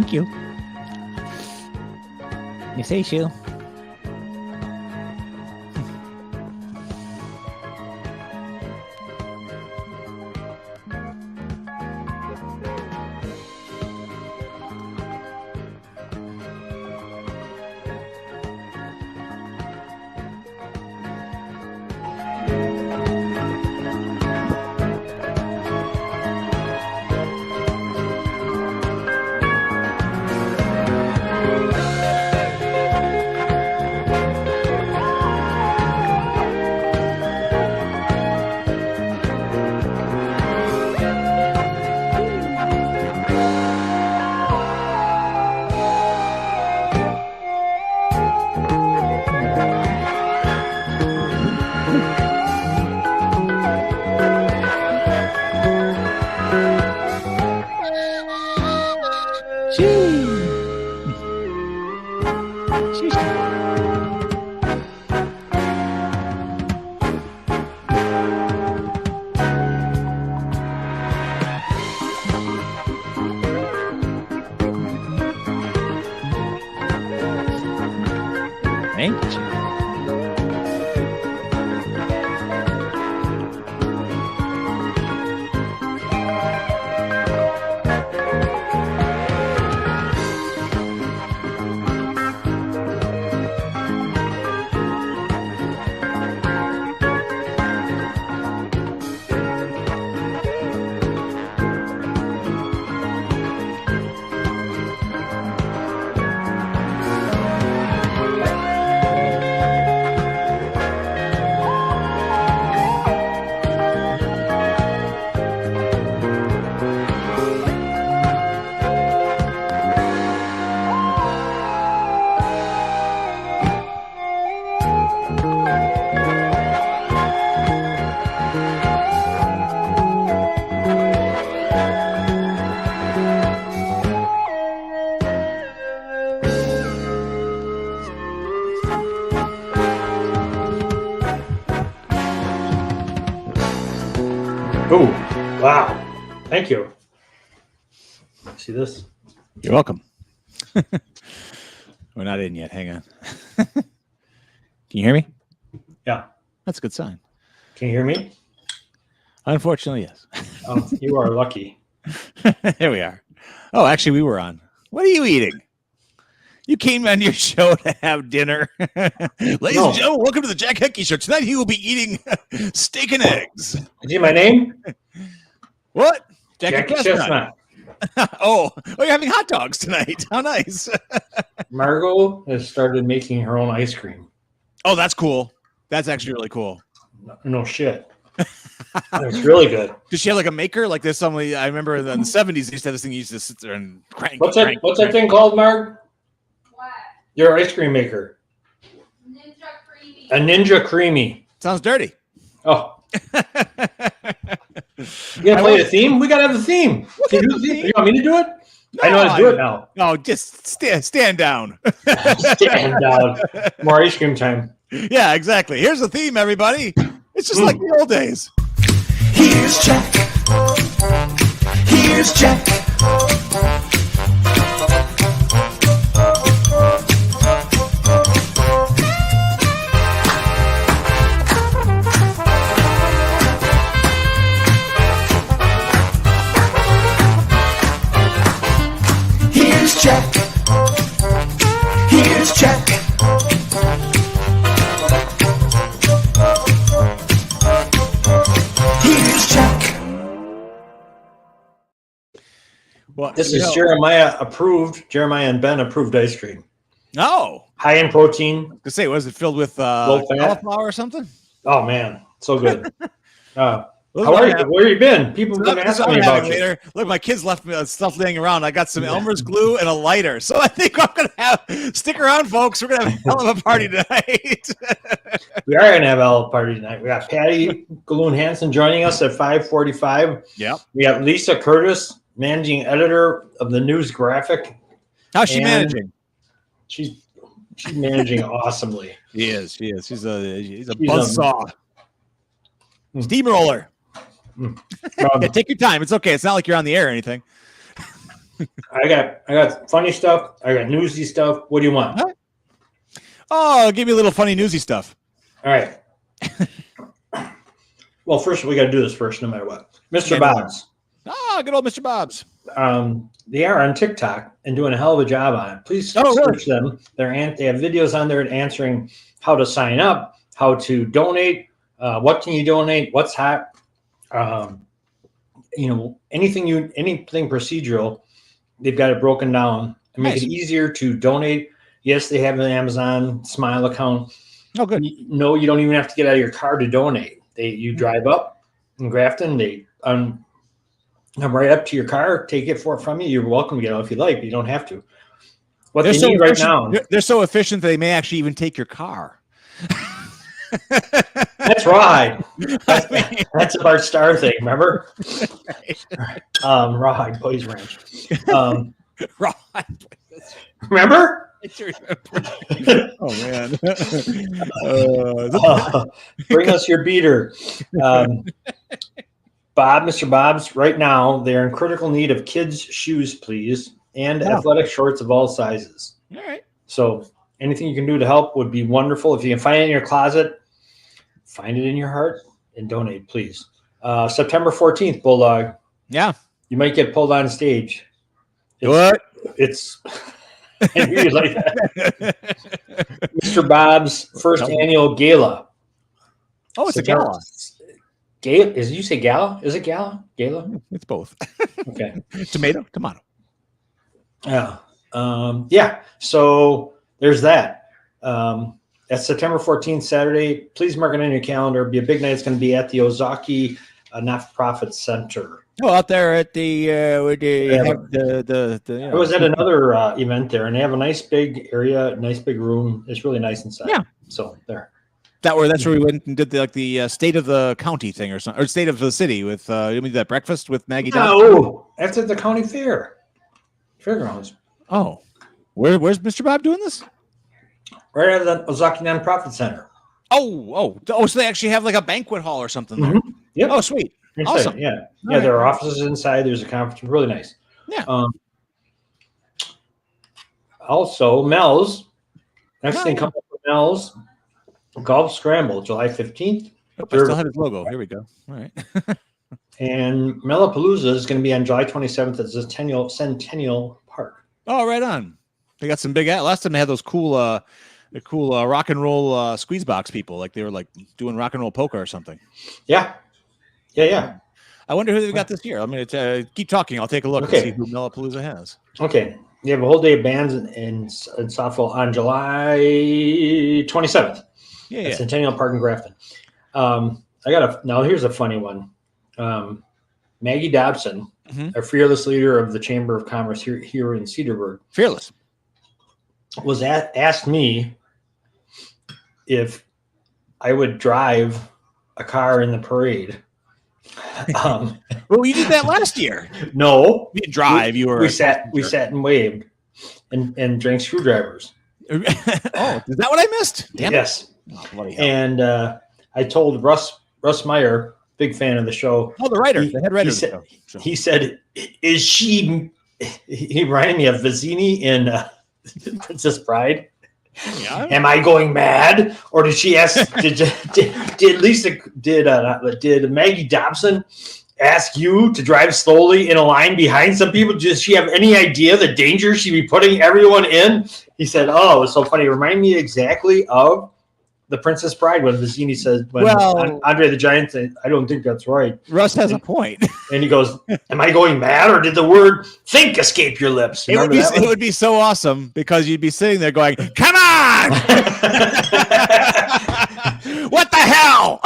Thank you. You say so. Thank you. Oh, wow. Thank you. See this? You're welcome. We're not in yet. Hang on. Can you hear me? Yeah. That's a good sign. Can you hear me? Unfortunately, yes. You are lucky. There we are. Oh, actually, we were on. What are you eating? You came on your show to have dinner. Ladies and gentlemen, welcome to the Jack Henke Show. Tonight he will be eating steak and eggs. Is he my name? What? Jack Chestnut. Oh, you're having hot dogs tonight. How nice. Margot has started making her own ice cream. Oh, that's cool. That's actually really cool. No shit. It's really good. Does she have like a maker? Like there's somebody, I remember in the 70s, they used to have this thing you used to sit there and crank. What's that thing called, Marg? What? Your ice cream maker. Ninja Creamy. A Ninja Creamy. Sounds dirty. Oh. You gotta play the theme? We gotta have the theme. Can you do the theme? You want me to do it? No, I know how to do it now. No, just stand down. Stand down. More ice cream time. Yeah, exactly. Here's the theme, everybody. It's just like the old days. Here's Jack. Here's Jack. Here's Jack. Here's Jack. Here's Jack. Well, This is Jeremiah and Ben approved ice cream. No. High in protein. To say, was it filled with Low fat. cauliflower or something? Oh man, so good. How are you? Where you been? People have been asking me about you. Later. Look, my kids left me stuff laying around. I got some Elmer's glue and a lighter. So I think I'm going to stick around, folks. We're going to have a hell of a party tonight. We are going to have a hell of a party tonight. We got Patty Galoon Hansen joining us at 5:45. Yep. We got Lisa Curtis, managing editor of the News Graphic. How's she managing? She's managing awesomely. She is. She's a buzzsaw. Steamroller. Yeah, take your time. It's okay. It's not like you're on the air or anything. I got funny stuff. I got newsy stuff. What do you want? Huh? Oh, give me a little funny newsy stuff. All right. Well, first we got to do this first, no matter what. Mr. Okay, Bob's. Ah, good old Mr. Bob's. They are on TikTok and doing a hell of a job on it. Please search them. They have videos on there answering how to sign up, how to donate, what can you donate, what's hot, anything procedural. They've got it broken down and make it easier to donate. Yes, they have an Amazon Smile account. Oh, good. No, you don't even have to get out of your car to donate. You drive up in Grafton. They come right up to your car, take it from you. You're welcome to get out if you like, but you don't have to. What they need right now. They're so efficient that they may actually even take your car. That's right. That's a Bart Starr thing, remember? Rawhide Boys Ranch. Remember? Oh man! Bring us your beater, Mr. Bob's. Right now, they're in critical need of kids' shoes, please, and athletic shorts of all sizes. All right. So anything you can do to help would be wonderful. If you can find it in your closet, find it in your heart and donate, please. September 14th, Bulldog. Yeah. You might get pulled on stage. It's like that. Mr. Bob's first annual gala. Oh, it's a gala. Did you say gala? Is it gala? Gala? It's both. Okay. Tomato. Yeah. Yeah. So there's that. That's September 14th, Saturday. Please mark it in your calendar. It'll be a big night. It's going to be at the Ozaki Not-for-Profit Center. Oh, out there at the I was at another event there, and they have a nice big area, nice big room. It's really nice inside. Yeah. So there. That's where we went and did the state of the county thing or something, or state of the city with we did that breakfast with Maggie. No, that's at the county fairgrounds. Oh, where's Mr. Bob doing this? Right at the Ozaki Nonprofit Center. Oh! So they actually have like a banquet hall or something there. Mm-hmm. Yep. Oh, sweet. Inside. Awesome. Yeah. Yeah. There are offices inside. There's a conference room. Really nice. Yeah. Also, Mel's. Next thing coming up with Mel's Golf Scramble, July 15th. I still have his logo. Here we go. All right. And Mellapalooza is going to be on July 27th at Centennial Park. Oh, right on. They got some big. Last time they had those cool rock and roll squeeze box people. Like they were like doing rock and roll polka or something. Yeah. Yeah. I wonder who they've got this year. I'm going to keep talking. I'll take a look and see who Mellapalooza has. Okay. You have a whole day of bands in Southfield on July 27th. Yeah. At Centennial Park in Grafton. Now here's a funny one. Maggie Dobson, a fearless leader of the Chamber of Commerce here in Cedarburg. Fearless. Was asked me if I would drive a car in the parade. Well, you did that last year. No, you didn't drive. We sat and waved and drank screwdrivers. Oh, is that what I missed? Damn yes. Oh, and I told Russ Meyer, big fan of the show. Oh, the writer, the head writer. He said, "Is she?" He reminded me of Vizzini in Princess Bride. Yeah. Am I going mad, or did she ask? did Maggie Dobson ask you to drive slowly in a line behind some people? Does she have any idea the danger she'd be putting everyone in? He said, "Oh, it was so funny. Remind me exactly of the Princess Bride when Vizzini says, Andre the Giant said, I don't think that's right." Russ has a point. And he goes, "Am I going mad, or did the word think escape your lips?" It would be so awesome because you'd be sitting there going, "Come on! What the hell?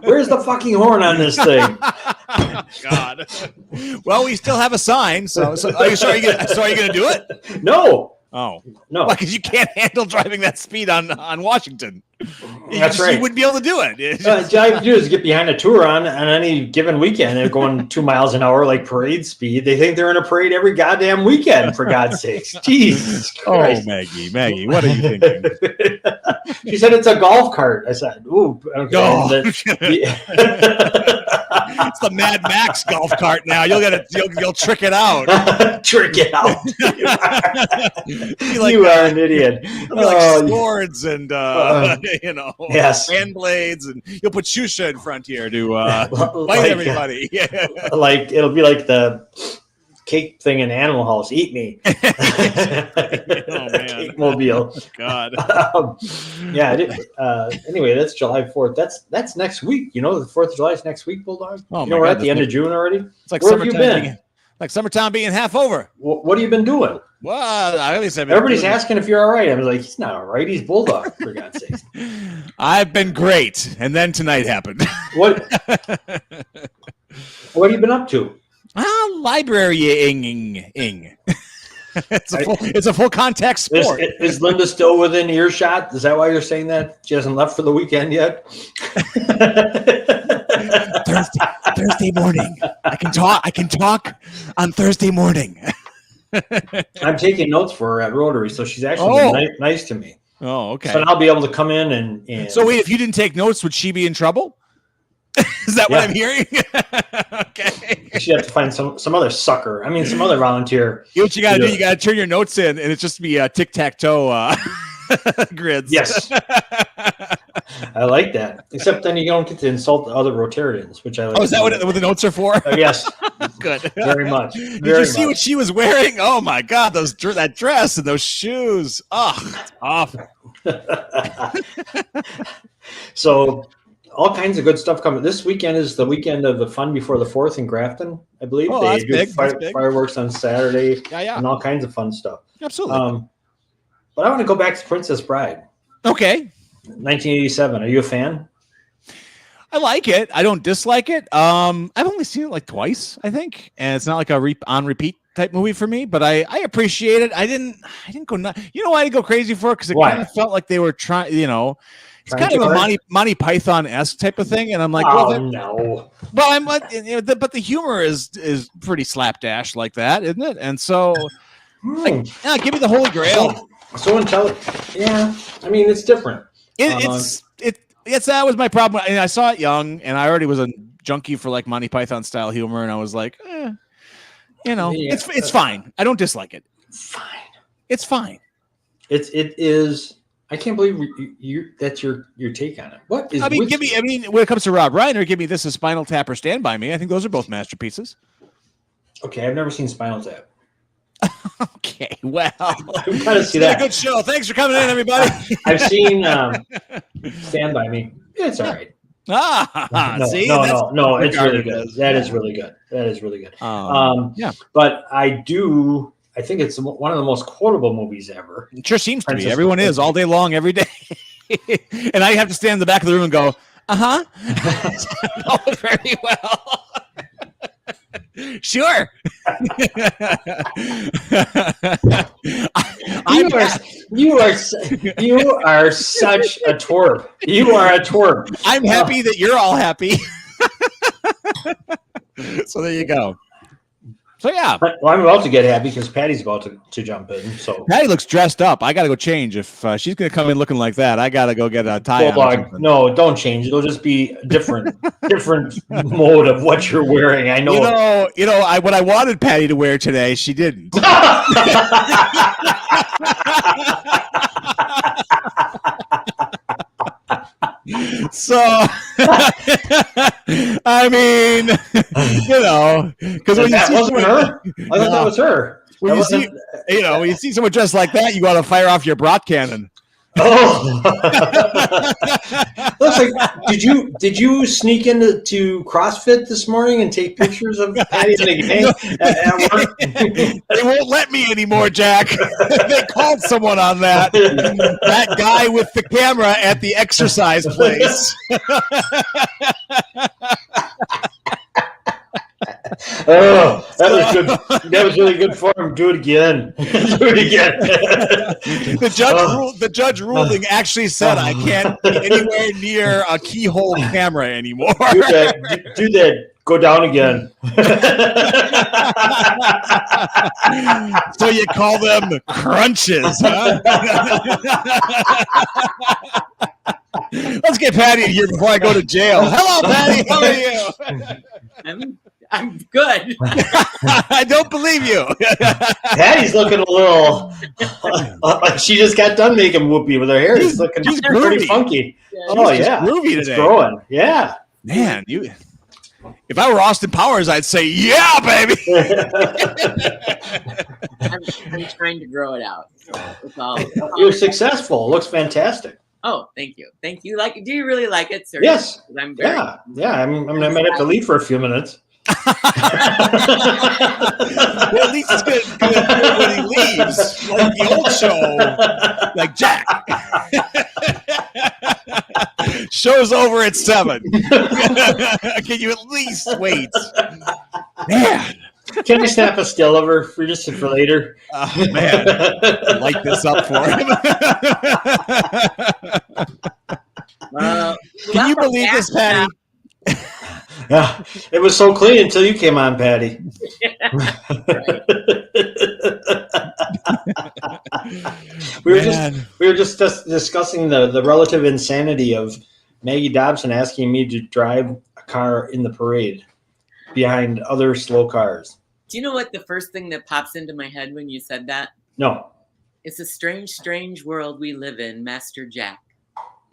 Where's the fucking horn on this thing?" God. Well, we still have a sign. So are you sure you're going to do it? No. Oh no, because you can't handle driving that speed on Washington. That's right. You wouldn't be able to do it. All you have to do is get behind a tour on any given weekend and going 2 miles an hour like parade speed. They think they're in a parade every goddamn weekend. For God's sakes, Jesus Christ. Oh, Maggie, what are you thinking? She said it's a golf cart. I said, "Ooh, okay." It's the Mad Max golf cart now. You'll trick it out. Trick it out. Like, you are an idiot. It'll be like swords and yes, hand blades, and you'll put Shusha in front here to fight like, everybody. Like it'll be like the cake thing in Animal House. Eat me. Oh man, Cake mobile. God. Anyway, that's July 4th. That's next week. The 4th of July is next week, Bulldog. Oh, we're at the end of June already. It's like where have you been? Like summertime being half over. What have you been doing? Well, everybody's asking if you're all right. I was like, he's not all right. He's Bulldog, for God's sake. I've been great, and then tonight happened. What have you been up to? Librarying. It's a full contact sport. Is Linda still within earshot? Is that why you're saying that? She hasn't left for the weekend yet? Thursday morning. I can talk on Thursday morning. I'm taking notes for her at Rotary, so she's actually been nice to me. Oh, okay. So I'll be able to come in and So wait, if you didn't take notes, would she be in trouble? Is that what I'm hearing? Okay. She'd have to find some other sucker. I mean, some other volunteer. You know what you got to do? You got to turn your notes in, and it's just be tic-tac-toe grids. Yes. I like that. Except then you don't get to insult the other Rotarians, which I like. Oh, is that what the notes are for? Yes. Good. Very much. Did you see what she was wearing? Oh, my God. That dress and those shoes. Oh, it's awful. So all kinds of good stuff coming. This weekend is the weekend of the Fun Before the 4th in Grafton, I believe. Oh, they that's do big. That's big. Fireworks on Saturday. Yeah. And all kinds of fun stuff. Absolutely. But I want to go back to Princess Bride. Okay. 1987. Are you a fan? I like it. I don't dislike it. I've only seen it like twice, I think, and it's not like a on repeat type movie for me. But I appreciate it. I didn't go nuts. You know why I didn't go crazy for it? Because it kind of felt like they were trying. It's kind of a Monty Python-esque type of thing, and I'm like, no. Well, I'm like, but the humor is pretty slapdash like that, isn't it? And so, give me the Holy Grail. So intelligent. Yeah, I mean, it's different. That was my problem. And I saw it young, and I already was a junkie for like Monty Python style humor, and I was like, it's fine. I don't dislike it. Fine. It's fine. It is. I can't believe that's your take on it. What is? When it comes to Rob Reiner, give me This Is Spinal Tap or Stand By Me. I think those are both masterpieces. Okay, I've never seen Spinal Tap. Okay, well, I've got to see that. A good show. Thanks for coming in, everybody. I've seen Stand By Me. Yeah, it's all right. No, it's really good. That is really good. But I think it's one of the most quotable movies ever. It sure seems to be. Everyone is all day long, every day. And I have to stand in the back of the room and go, know very well. Sure. You are such a twerp. You are a twerp. I'm happy that you're all happy. So there you go. So yeah. Well, I'm about to get happy because Patty's about to jump in. So Patty looks dressed up. I got to go change. If she's going to come in looking like that, I got to go get a tie on. No, don't change. It'll just be a different mode of what you're wearing. I know. What I wanted Patty to wear today, she didn't. So, I mean, because when you see wasn't her, I thought that was her. When you see someone dressed like that, you got to fire off your brat cannon. Oh, looks like did you sneak into CrossFit this morning and take pictures of Patty and the gang? They won't let me anymore, Jack. They called someone on that. That guy with the camera at the exercise place. Oh, that was good. That was really good for him. Do it again. The judge ruling actually said I can't be anywhere near a keyhole camera anymore. Do that. Go down again. So you call them crunches, huh? Let's get Patty in here before I go to jail. Hello, Patty. How are you? I'm good. I don't believe you. Patty's looking a little. She just got done making whoopee with her hair. It's looking she's pretty groovy. funky. Yeah. Oh She's yeah, groovy it's today. growing. Yeah. Man, you. If I were Austin Powers, I'd say, "Yeah, baby." I'm trying to grow it out. So it's all. You're successful. It looks fantastic. Oh, thank you. Do you really like it, sir? Yes. I'm very. Yeah. I might have to leave for a few minutes. Well, at least it's good when he leaves, like the old show, like Jack. Show's over at 7. Can you at least wait? Man. Can I snap a still of her for later? Oh, man. Light this up for him. Can you believe this, Patty? Yeah, it was so clean until you came on, Patty. we were just discussing the relative insanity of Maggie Dobson asking me to drive a car in the parade behind other slow cars. Do you know what the first thing that pops into my head when you said that? No. It's a strange, strange world we live in, Master Jack.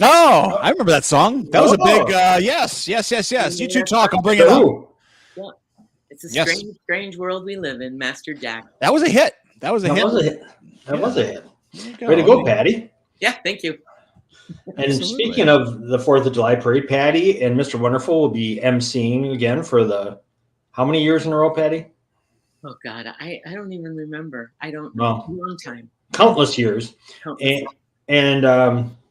Oh, I remember that song. That was a big yes. You two talk. I'll bring it up. Yeah. It's a strange, strange world we live in, Master Jack. That was a hit. That was a hit. That was a hit. Way to go, Patty. Yeah, thank you. And speaking of the 4th of July parade, Patty and Mr. Wonderful will be emceeing again for how many years in a row, Patty? Oh, God, I don't even remember. I don't know. No. A long time. Countless years. And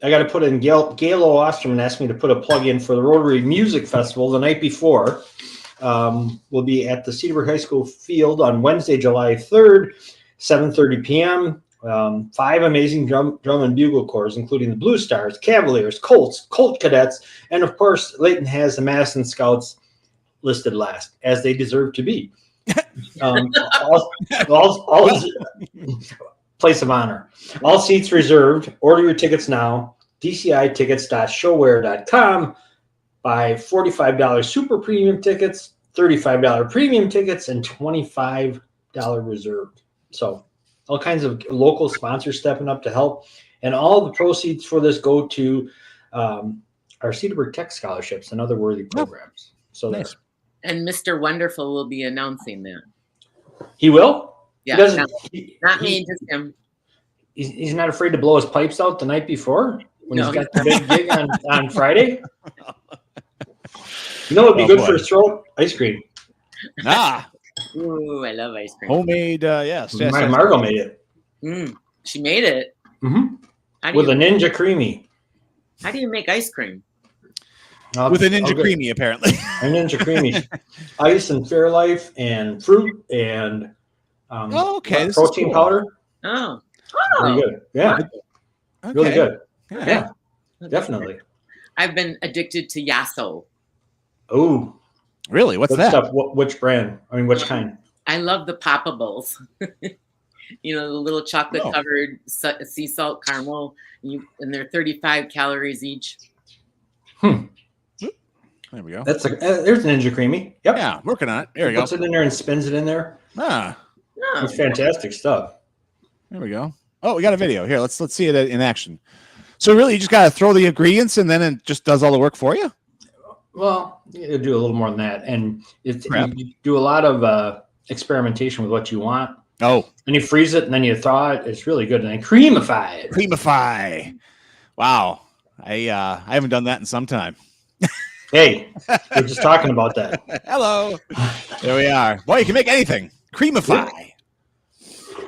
I got to put in Gail Osterman asked me to put a plug in for the Rotary Music Festival the night before. We'll be at the Cedarburg High School field on Wednesday, July 3rd, 7:30 p.m. 5 amazing drum and bugle corps, including the Blue Stars, Cavaliers, Colts, Colt Cadets, and of course, Layton has the Madison Scouts listed last, as they deserve to be. All place of honor. All seats reserved. Order your tickets now. DCItickets.showware.com. Buy $45 super premium tickets, $35 premium tickets, and $25 reserved. So all kinds of local sponsors stepping up to help. And all the proceeds for this go to our Cedarburg Tech Scholarships and other worthy programs. So nice. And Mr. Wonderful will be announcing that. He will? Yeah, not me, just him. He's not afraid to blow his pipes out the night before when he's got the big gig on Friday. You know what would be good for his throat? Ice cream. Ooh, I love ice cream. Homemade, yes. Margot made it. She made it. Mm-hmm. With a Ninja Creamy. How do you make ice cream? With a Ninja Creamy, apparently. A Ninja Creamy. Ice and Fairlife and fruit and protein powder. Oh. Really good. Yeah. Okay. Really good. Yeah. Definitely. I've been addicted to Yasso. Oh. Really? What's that? Stuff? Which brand? I mean, which kind? I love the Poppables. You know, the little chocolate covered sea salt caramel, and they're 35 calories each. There we go. There's a Ninja Creamy. Yep. Yeah, working on it. There we go. Puts it in there and spins it in there. It's fantastic stuff. There we go. Oh, we got a video here. Let's see it in action. So really, you just got to throw the ingredients, and then it just does all the work for you. Well, you do a little more than that, and you do a lot of experimentation with what you want. Oh, and you freeze it, and then you thaw it. It's really good, and then creamify it. Creamify. Wow, I haven't done that in some time. Hey, we're just talking about that. Hello. There we are. Boy, you can make anything. Creamify.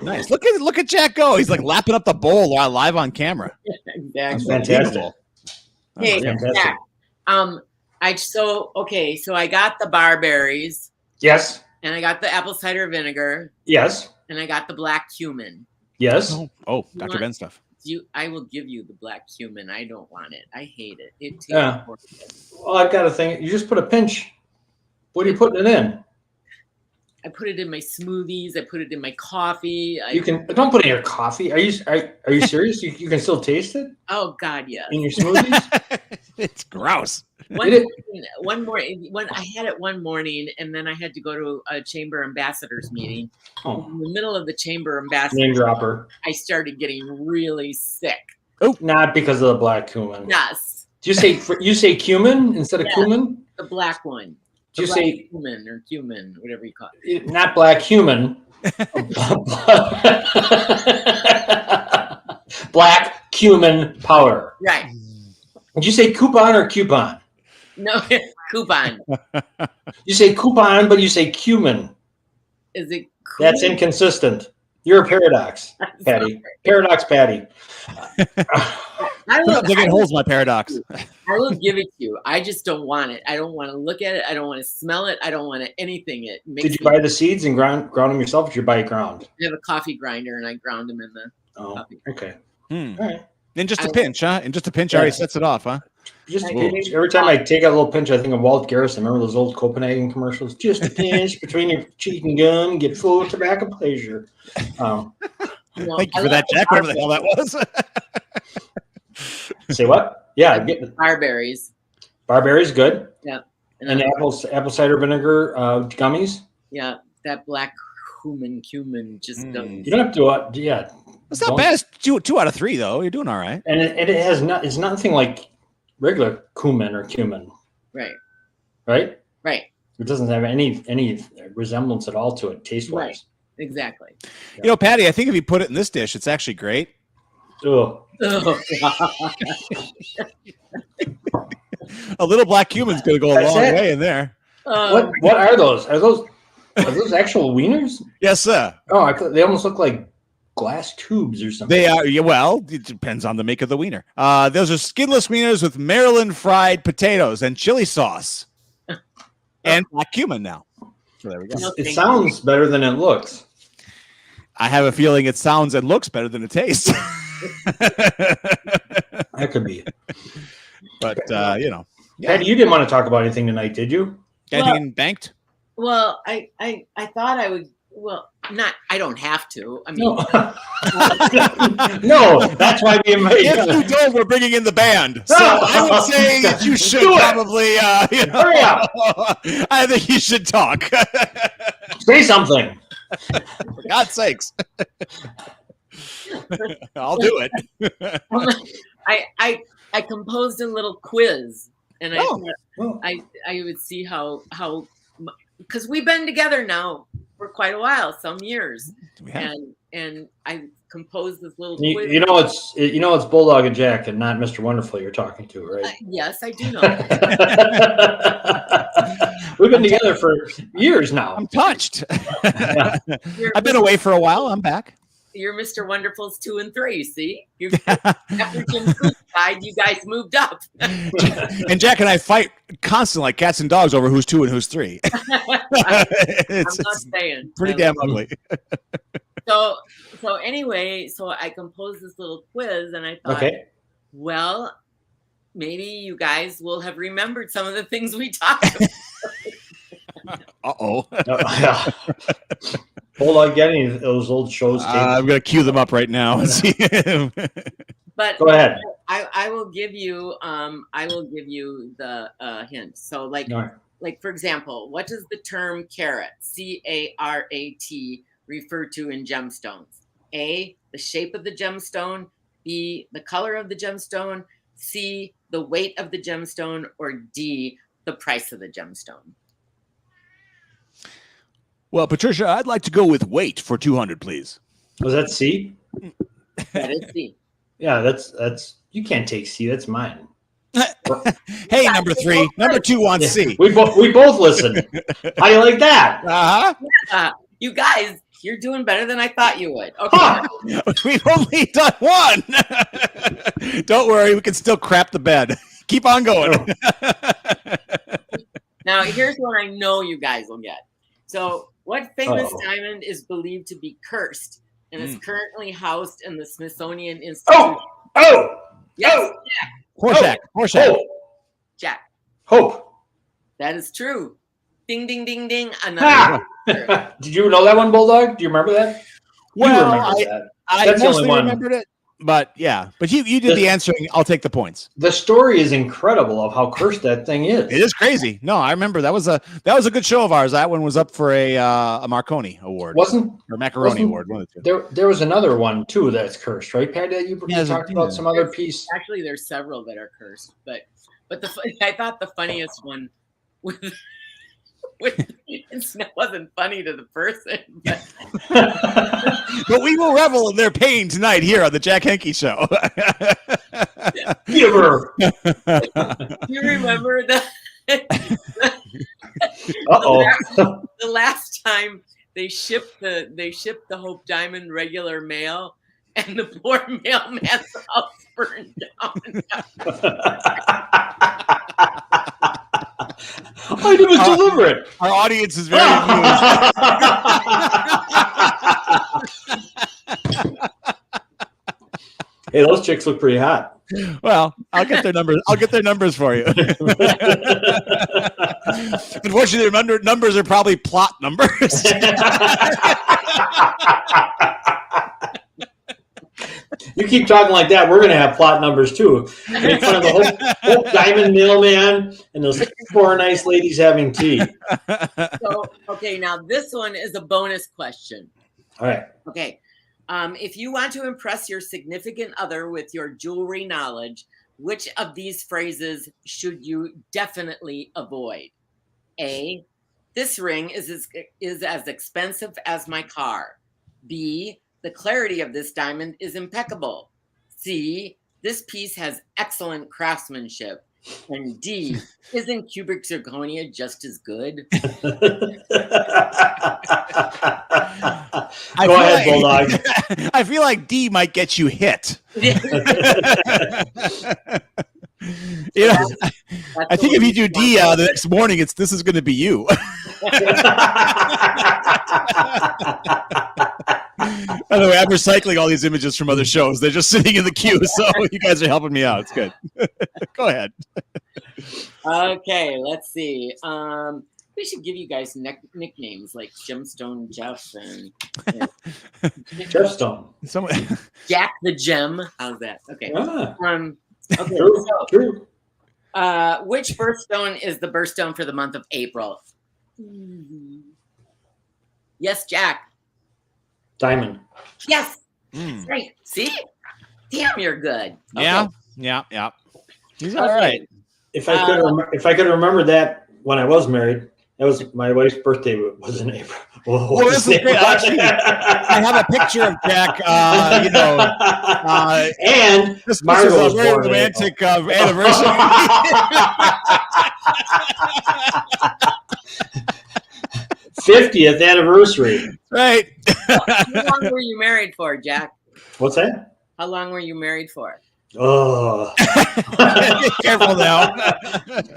Nice. Look at Jack go. He's like lapping up the bowl while live on camera. Exactly. That's fantastic. Hey, Jack. So I got the barberries. Yes. And I got the apple cider vinegar. Yes. And I got the black cumin. Yes. Oh, Dr. Ben stuff. I will give you the black cumin. I don't want it. I hate it. It tastes horrible. Well, I've got a thing. You just put a pinch. What are you putting it in? I put it in my smoothies. I put it in my coffee. Don't put it in your coffee. Are you serious? You can still taste it? Oh God, yes. In your smoothies? It's gross. One morning, I had it one morning, and then I had to go to a chamber ambassadors meeting. Oh. In the middle of the chamber Name ambassadors, dropper. I started getting really sick. Not because of the black cumin. Yes. Do you say cumin instead of cumin? The black one. Do you say cumin or cumin, whatever you call it? Not black human. Black cumin powder. Right. Did you say coupon or coupon? No, coupon. You say coupon, but you say cumin. Is it? That's inconsistent. You're a paradox, Patty. Paradox, Patty. I Digging holes in my paradox. I will give it to you. I just don't want it. I don't want to look at it. I don't want to smell it. I don't want anything. It makes Did you buy the seeds and ground them yourself, or did you buy it ground? I have a coffee grinder, and I ground them in the coffee. Okay. Hmm. All right. In just a pinch, huh? In just a pinch, already sets it off, huh? Just a pinch. Every time I take a little pinch, I think of Walt Garrison. Remember those old Copenhagen commercials? Just a pinch between your cheek and gum, get full of tobacco pleasure. Thank you for that, Jack. Whatever the hell that was. Say what? Yeah, barberries. Barberries, good. Yeah. And apple cider vinegar gummies. Yeah, that black cumin just doesn't. You don't have to. Yeah. It's not bad. It's two out of 3, though. You're doing all right. And it has not. It's nothing like regular cumin or cumin. Right. Right. Right. It doesn't have any resemblance at all to it, taste wise. Right. Exactly. You know, Patty, I think if you put it in this dish, it's actually great. Oh. A little black cumin's going to go a long way in there. What are those? Are those actual wieners? Yes, sir. Oh, they almost look like glass tubes or something. They are. Yeah, well, it depends on the make of the wiener. Those are skinless wieners with Maryland fried potatoes and chili sauce and black cumin now. So there we go. It sounds better than it looks. I have a feeling it sounds and looks better than it tastes. That could be. But, you know. Patty, you didn't want to talk about anything tonight, did you? Anything banked? Well, I thought I would. Well, I don't have to. I mean, no, that's why we invited. If you don't, we're bringing in the band. So I would say that you should probably, hurry up. I think you should talk. Say something. For God's sakes. I'll do it. I composed a little quiz, and I thought I would see how because we've been together now for quite a while, some years, and I composed this little quiz. You know it's Bulldog and Jack and not Mr. Wonderful you're talking to, right? Yes, I do know. We've been together for years now. I'm touched. I've been away for a while. I'm back. You're Mr. Wonderful's 2 and 3. See, after Jim Cruise died, you guys moved up. And Jack and I fight constantly, like cats and dogs, over who's 2 and who's 3. I'm not saying. Pretty damn ugly. So anyway, I composed this little quiz, and I thought, well, maybe you guys will have remembered some of the things we talked about. Uh-oh. Bulldog, get any of those old shows? I'm going to cue them up right now. And see. But go ahead. I will give you the hint. So like for example, what does the term carat, C-A-R-A-T, refer to in gemstones? A, the shape of the gemstone, B, the color of the gemstone, C, the weight of the gemstone, or D, the price of the gemstone? Well, Patricia, I'd like to go with weight for 200, please. Was that C? That is C. Yeah, that's you can't take C. That's mine. Hey, number 3. Number 2 wants C. We both listen. How do you like that? You guys, you're doing better than I thought you would. Okay. Huh. We've only done 1. Don't worry, we can still crap the bed. Keep on going. Now, here's what I know you guys will get. So, what famous diamond is believed to be cursed and is currently housed in the Smithsonian Institute? Yes. Horseshack. Jack. Hope. That is true. Ding, ding, ding, ding. Another. Did you know that one, Bulldog? Do you remember that? Well, remember that. I That's the mostly only one. remembered it. But yeah, but you did the answering. I'll take the points. The story is incredible of how cursed that thing is. It is crazy. No, I remember that was a good show of ours. That one was up for a Marconi award, or Macaroni award. One of the two. There was another one too that's cursed, right, Pat? That you talked about some other piece. Actually, there's several that are cursed, but I thought the funniest one was. It wasn't funny to the person, but we will revel in their pain tonight here on the Jack Henke Show. Give her. Do you remember the last time they shipped the Hope Diamond regular mail, and the poor mailman's house burned down. I didn't deliver it. Our audience is very amused. Hey, those chicks look pretty hot. Well, I'll get their numbers. I'll get their numbers for you. Unfortunately, their numbers are probably plot numbers. You keep talking like that, we're going to have plot numbers too. Make fun of the Hope Diamond mailman and those four nice ladies having tea. So, okay, now this one is a bonus question. All right. Okay. If you want to impress your significant other with your jewelry knowledge, which of these phrases should you definitely avoid? A, this ring is as expensive as my car. B, the clarity of this diamond is impeccable. C, this piece has excellent craftsmanship. And D, isn't cubic zirconia just as good? Go ahead, Bulldog. I feel like D might get you hit. I think if you do D the next morning, this is going to be you. By the way, I'm recycling all these images from other shows. They're just sitting in the queue, so you guys are helping me out. It's good. Go ahead. Okay, let's see. We should give you guys nicknames like Gemstone Jeff and Gemstone. Jack the Gem. How's that? Okay. Okay. True. Which birthstone is the birthstone for the month of April? Yes, Jack. Diamond. Yes. Right. See? Damn, you're good. Okay. Yeah. He's all right. If I could remember that when I was married, that was my wife's birthday. Was in April. Well, this is great. Actually, I have a picture of Jack. And this is a very romantic anniversary. 50th anniversary. Right. How long were you married for, Jack? What's that? How long were you married for? Oh. Careful now.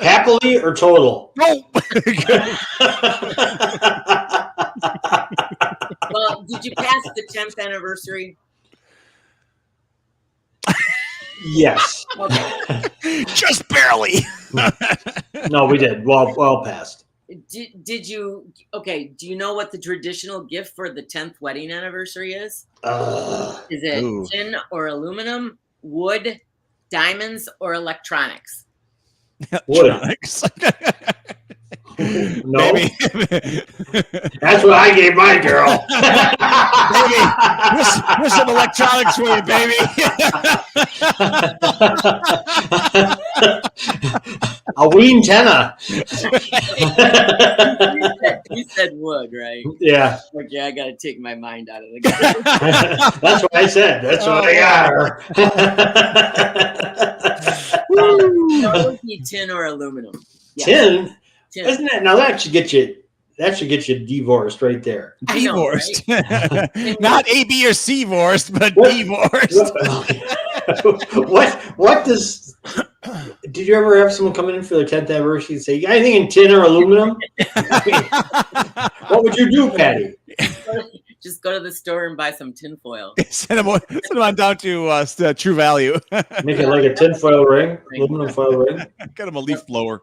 Happily or total? No. Well, did you pass the 10th anniversary? Yes. Okay. Just barely. No, we did. Well past. Did you? Okay. Do you know what the traditional gift for the 10th wedding anniversary is? Is it tin or aluminum, wood, diamonds, or electronics? Electronics. No. That's what I gave my girl. Baby, here's some electronics for you, baby. A ween tenna. You said wood, right? Yeah. Okay, I got to take my mind out of the game. That's what I said. That's what I got. So it would be tin or aluminum. Yeah. Tin? Isn't that now? That should get you. That should get you divorced right there. Divorced, right? Not A, B, or C divorced, but divorced. What does? Did you ever have someone come in for their 10th anniversary and say, "You got anything in tin or aluminum?" What would you do, Patty? Just go to the store and buy some tin foil. Send them on down to True Value. Make it like a tin foil ring, aluminum foil ring. Get them a leaf blower.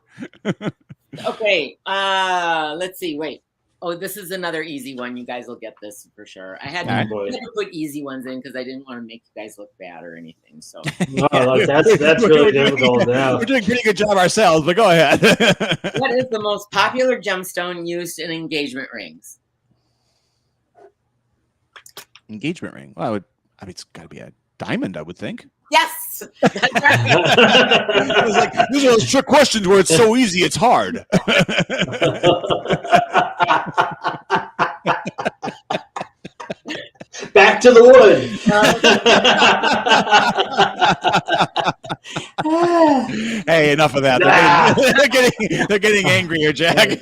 Okay, let's see. Wait. Oh, this is another easy one. You guys will get this for sure. I had All to right. put easy ones in because I didn't want to make you guys look bad or anything. So No, that's really difficult. Yeah. We're doing a pretty good job ourselves, but go ahead. what is the most popular gemstone used in engagement rings? Engagement ring. Well, I mean, it's got to be a diamond, I would think. Yes. That's right. I was like, these are those trick questions where it's so easy, it's hard. Back to the wood. Hey, enough of that. They're getting angrier, Jack.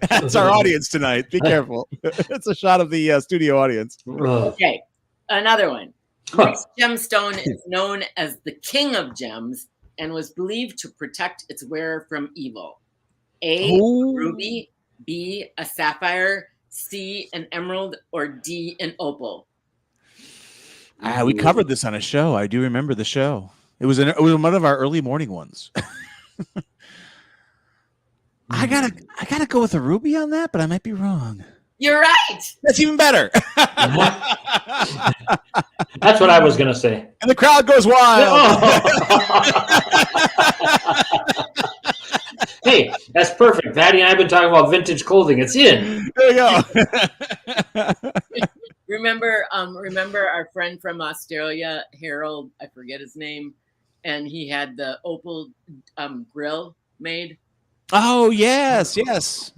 That's our audience tonight. Be careful. It's a shot of the studio audience. Okay, another one. Which gemstone is known as the king of gems and was believed to protect its wearer from evil? A, Ooh. ruby, B, a sapphire, C, an emerald, or D, an opal? We covered this on a show. I do remember the show. It was one of our early morning ones. I gotta go with a ruby on that, but I might be wrong. You're right. That's even better. That's what I was gonna say. And the crowd goes wild. Hey, that's perfect. Patty and I have been talking about vintage clothing. It's in. There you go. Remember our friend from Australia, Harold, I forget his name, and he had the opal grill made. Oh, yes.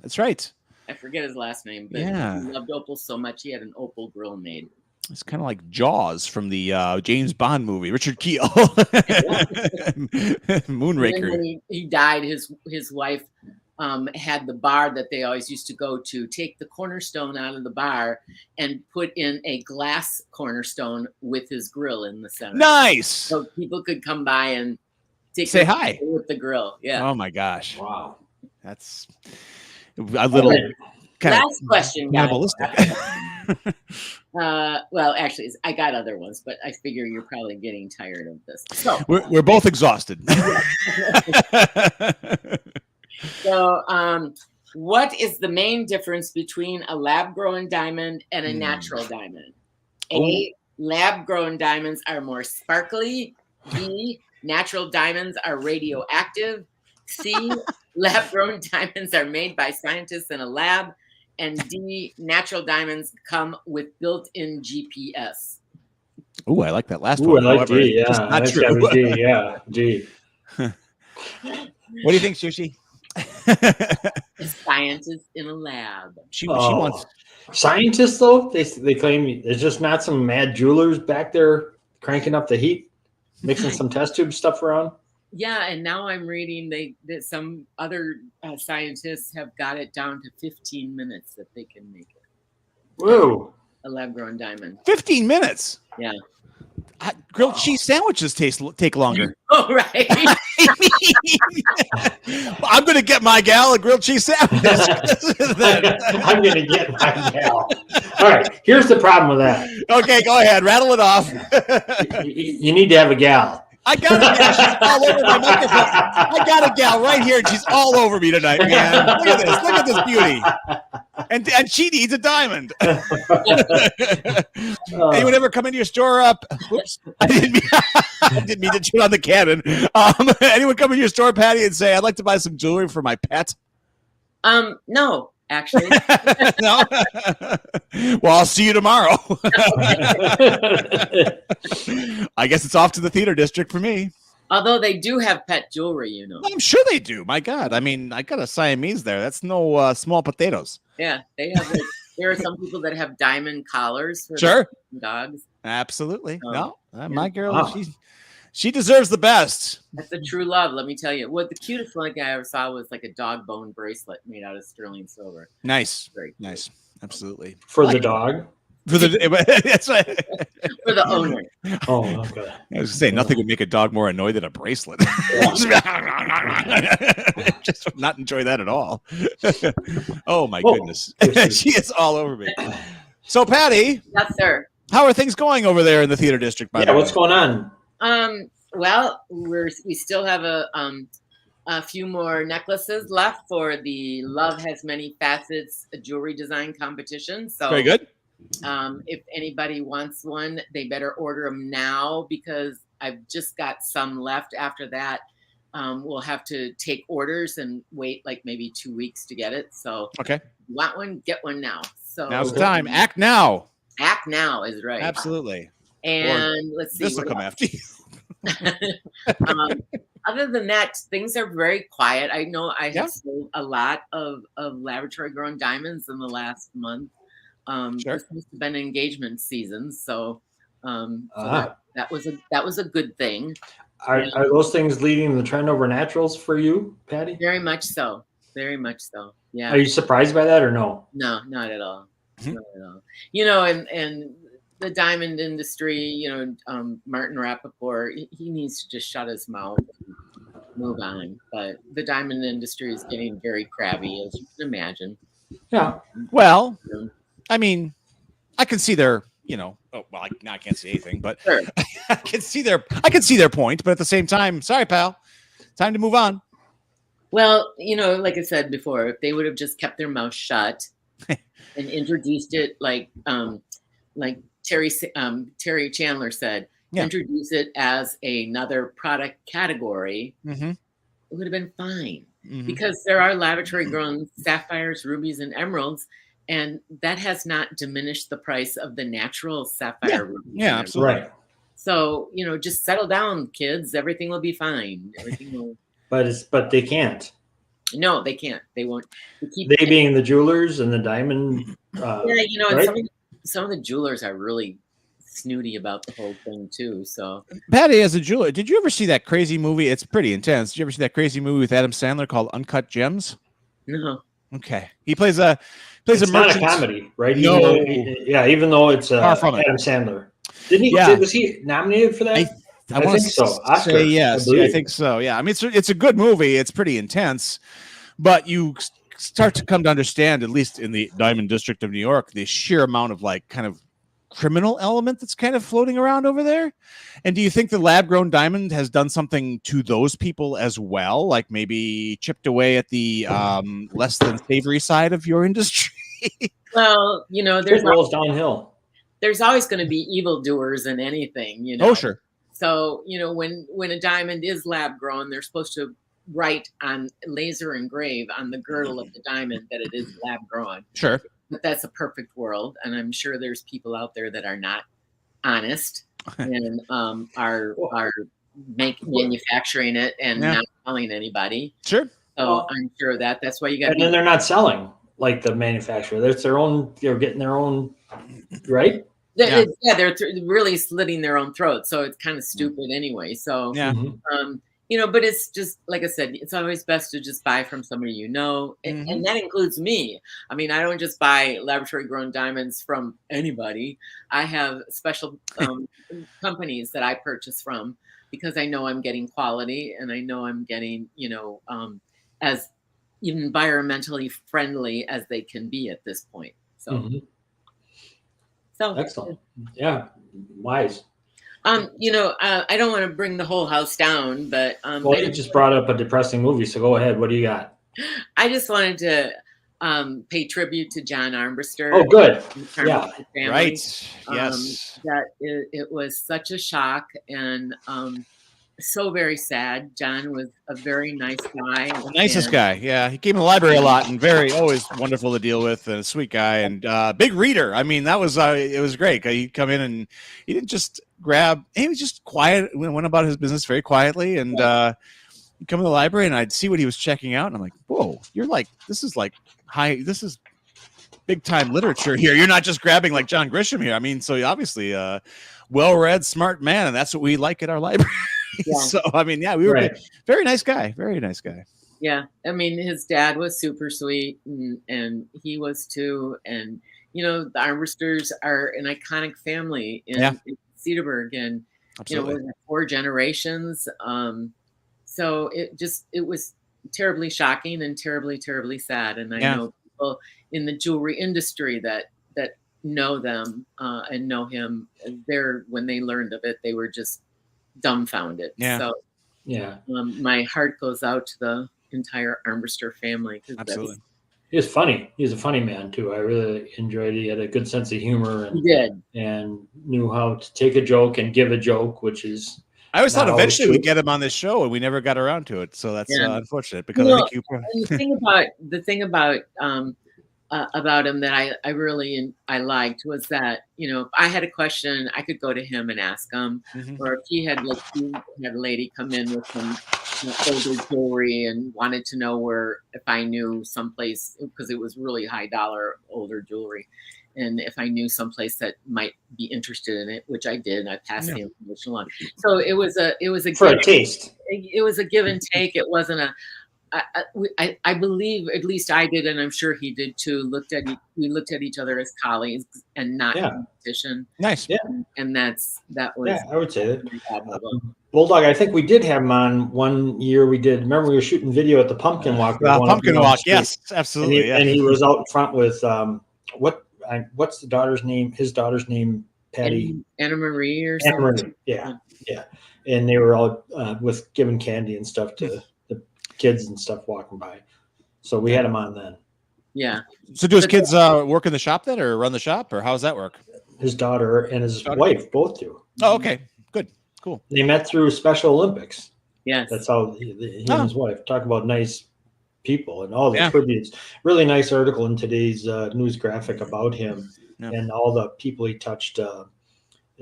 That's right. I forget his last name, but Yeah. he loved opal so much he had an opal grill made. It's kind of like Jaws from the James Bond movie, Richard Keel. Moonraker. When he died, his wife had the bar that they always used to go to, take the cornerstone out of the bar and put in a glass cornerstone with his grill in the center. Nice. So people could come by and Say hi with the grill. Yeah. Oh my gosh. Wow. That's a little kind Last question, guys. cannibalistic. Well, actually, I got other ones, but I figure you're probably getting tired of this. So We're both exhausted. So, what is the main difference between a lab-grown diamond and a natural diamond? A, lab-grown diamonds are more sparkly. B, natural diamonds are radioactive. C, lab-grown diamonds are made by scientists in a lab. And D, natural diamonds come with built-in GPS. Ooh, I like that last Ooh, one. I like However, D. it's Yeah, not that's true. gotta be D. Yeah, D. What do you think, Sushi? A scientist in a lab. She wants Scientists, though, they claim there's just not some mad jewelers back there cranking up the heat, mixing some test tube stuff around. Yeah, and now I'm reading that some other scientists have got it down to 15 minutes that they can make it. Whoa. A lab-grown diamond. 15 minutes. Yeah. Grilled cheese sandwiches take longer. Oh, right. I'm going to get my gal a grilled cheese sandwich. I'm going to get my gal. All right, here's the problem with that. Okay, go ahead. Rattle it off. You need to have a gal. I got a gal. She's all over my microphone. I got a gal right here, and she's all over me tonight, man. Look at this. Look at this beauty. And she needs a diamond. Anyone ever come into your store up? Whoops. I didn't mean to chew on the cannon. Anyone come into your store, Patty, and say, I'd like to buy some jewelry for my pet? No, actually. No? Well, I'll see you tomorrow. I guess it's off to the theater district for me. Although they do have pet jewelry, you know. I'm sure they do. My God. I mean, I got a Siamese there. That's no small potatoes. Yeah, they have. There are some people that have diamond collars for Sure. their dogs. Absolutely. Oh, No, my girl, Wow. she deserves the best. That's a true love, let me tell you. What the cutest one I ever saw was like a dog bone bracelet made out of sterling silver. Nice. Very cute. Nice. Absolutely. For the dog. For the that's right. For the owner. Oh, okay. I was gonna say nothing would make a dog more annoyed than a bracelet. Just not enjoy that at all. Oh my goodness. She is all over me. So Patty, Yes, sir. how are things going over there in the theater district? By the Yeah, way? what's going on? Well, we still have a a few more necklaces left for the Love Has Many Facets jewelry design competition. So Very good. if anybody wants one, they better order them now because I've just got some left. After that, we'll have to take orders and wait like maybe 2 weeks to get it. So Okay. if you want one, get one now. So Now's the time. Act now. Act now is right. Absolutely. And let's see. This will come after you. Other than that, things are very quiet. I know I have Yeah. sold a lot of laboratory grown diamonds in the last month. Sure. This has been engagement season, so, Uh-huh. that was a good thing. Are those things leading the trend over naturals for you, Patty? Very much so. Very much so. Yeah. Are you surprised by that or no? No, not at all. Mhm. Not at all. You know, and the diamond industry, you know, Martin Rappaport, he needs to just shut his mouth and move on. But the diamond industry is getting very crabby, as you can imagine. Yeah. Well, Yeah. I mean, I can see their, I can't see anything, but Sure. I can see their point. But at the same time, sorry, pal, time to move on. Well, you know, like I said before, if they would have just kept their mouth shut and introduced it like Terry Chandler said, Yeah. introduce it as another product category, Mm-hmm. it would have been fine. Mm-hmm. Because there are laboratory grown sapphires, rubies, and emeralds, and that has not diminished the price of the natural sapphire. Rubies, and emeralds. Absolutely. Right. So, you know, just settle down, kids. Everything will be fine. Everything will. But they can't. No, they can't. They won't. They being the jewelers and the diamond. Yeah, you know, right? and some of the jewelers are really snooty about the whole thing too. So, Patty, as a jeweler, did you ever see that crazy movie? It's pretty intense. Did you ever see that crazy movie with Adam Sandler called Uncut Gems? no. Okay, he plays a It's not a merchant. comedy, right? No. Even though it's Far from it. Adam Sandler. Didn't he? Yeah. Was he nominated for that? I want think to so. Oscar, say yes. I believe. I think so. Yeah. I mean, it's a good movie. It's pretty intense, but you start to come to understand, at least in the Diamond District of New York, the sheer amount of like kind of criminal element that's kind of floating around over there. And do you think the lab grown diamond has done something to those people as well? Like maybe chipped away at the less than savory side of your industry? Well, you know, It rolls downhill. there's always going to be evildoers in anything, you know. Oh, sure. So, you know, when a diamond is lab grown, they're supposed to write on laser engrave on the girdle of the diamond that it is lab grown. Sure. But that's a perfect world, and I'm sure there's people out there that are not honest and are manufacturing it and not telling anybody. Sure. So I'm sure of that. That's why you got. And then they're not selling like the manufacturer. That's their own. They're getting their own, right? They're really slitting their own throat. So it's kind of stupid anyway. So Yeah. you know, but it's just like I said, it's always best to just buy from somebody you know, and that includes me. I mean, I don't just buy laboratory grown diamonds from anybody. I have special companies that I purchase from because I know I'm getting quality and I know I'm getting, you know, as environmentally friendly as they can be at this point. So, so Excellent. Yeah, wise. you know, I don't want to bring the whole house down, but Well, you just brought up a depressing movie, so go ahead. What do you got? I just wanted to pay tribute to John Armbruster. Oh, good. And Yeah. family. Right. Yes. That it was such a shock and so very sad. John was a very nice guy. The nicest guy. Yeah. He came to the library a lot and always wonderful to deal with and a sweet guy and big reader. I mean, that was, it was great. He'd come in and he didn't just he was just quiet, went about his business very quietly. And he'd come to the library and I'd see what he was checking out. And I'm like, whoa, this is big time literature here. You're not just grabbing like John Grisham here. I mean, so obviously well-read, smart man. And that's what we like at our library. Yeah. So, I mean, yeah, we were very nice guy. Very nice guy. Yeah. I mean, his dad was super sweet and he was too. And, you know, the Armbrusters are an iconic family in Cedarburg and, Absolutely. you know, we're 4 generations. So it was terribly shocking and terribly, terribly sad. And I know people in the jewelry industry that know them and know him. When they learned of it, they were just dumbfounded. Yeah. So Yeah. My heart goes out to the entire Armbruster family. Absolutely. He was funny. He was a funny man too. I really enjoyed it. He had a good sense of humor He did. and knew how to take a joke and give a joke, which is. I always thought not always eventually true. we'd get him on this show, and we never got around to it. So that's Yeah. unfortunate because Well, I think you. And the thing about him that I really liked was that, you know, if I had a question, I could go to him and ask him, Mhm. or if he had a lady come in with some older jewelry and wanted to know if I knew someplace, because it was really high dollar older jewelry, and if I knew someplace that might be interested in it, which I did, I passed the information along. So it was a for a taste. It was a give and take. It wasn't a. I believe, at least I did, and I'm sure he did too. We looked at each other as colleagues and not competition. Nice. Yeah. And that was. Yeah, I would say that. Bulldog, I think we did have him on one year. We did. Remember, we were shooting video at the Pumpkin Walk. Pumpkin Walk, yes, absolutely. And he was out in front with what's the daughter's name? His daughter's name, Patty. Anna Marie or Anna something. Marie. Yeah. And they were all with giving candy and stuff to the kids and stuff walking by. So we had him on then. Yeah. So do his kids work in the shop then, or run the shop, or how does that work? His daughter and his wife both do. Oh, okay. Good. Cool. They met through Special Olympics. Yes. That's how he and his wife talk about nice people and all the tributes. Really nice article in today's news graphic about him and all the people he touched. The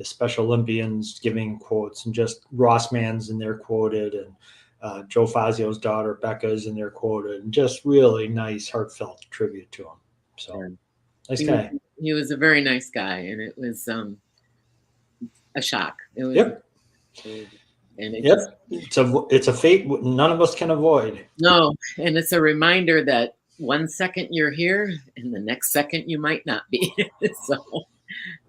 Special Olympians giving quotes, and just Ross Mann's in there quoted, and Joe Fazio's daughter Becca's in there quoted, and just really nice, heartfelt tribute to him. So nice guy. He was a very nice guy, and it was a shock. It was, and it's a fate none of us can avoid. No, and it's a reminder that 1 second you're here, and the next second you might not be. So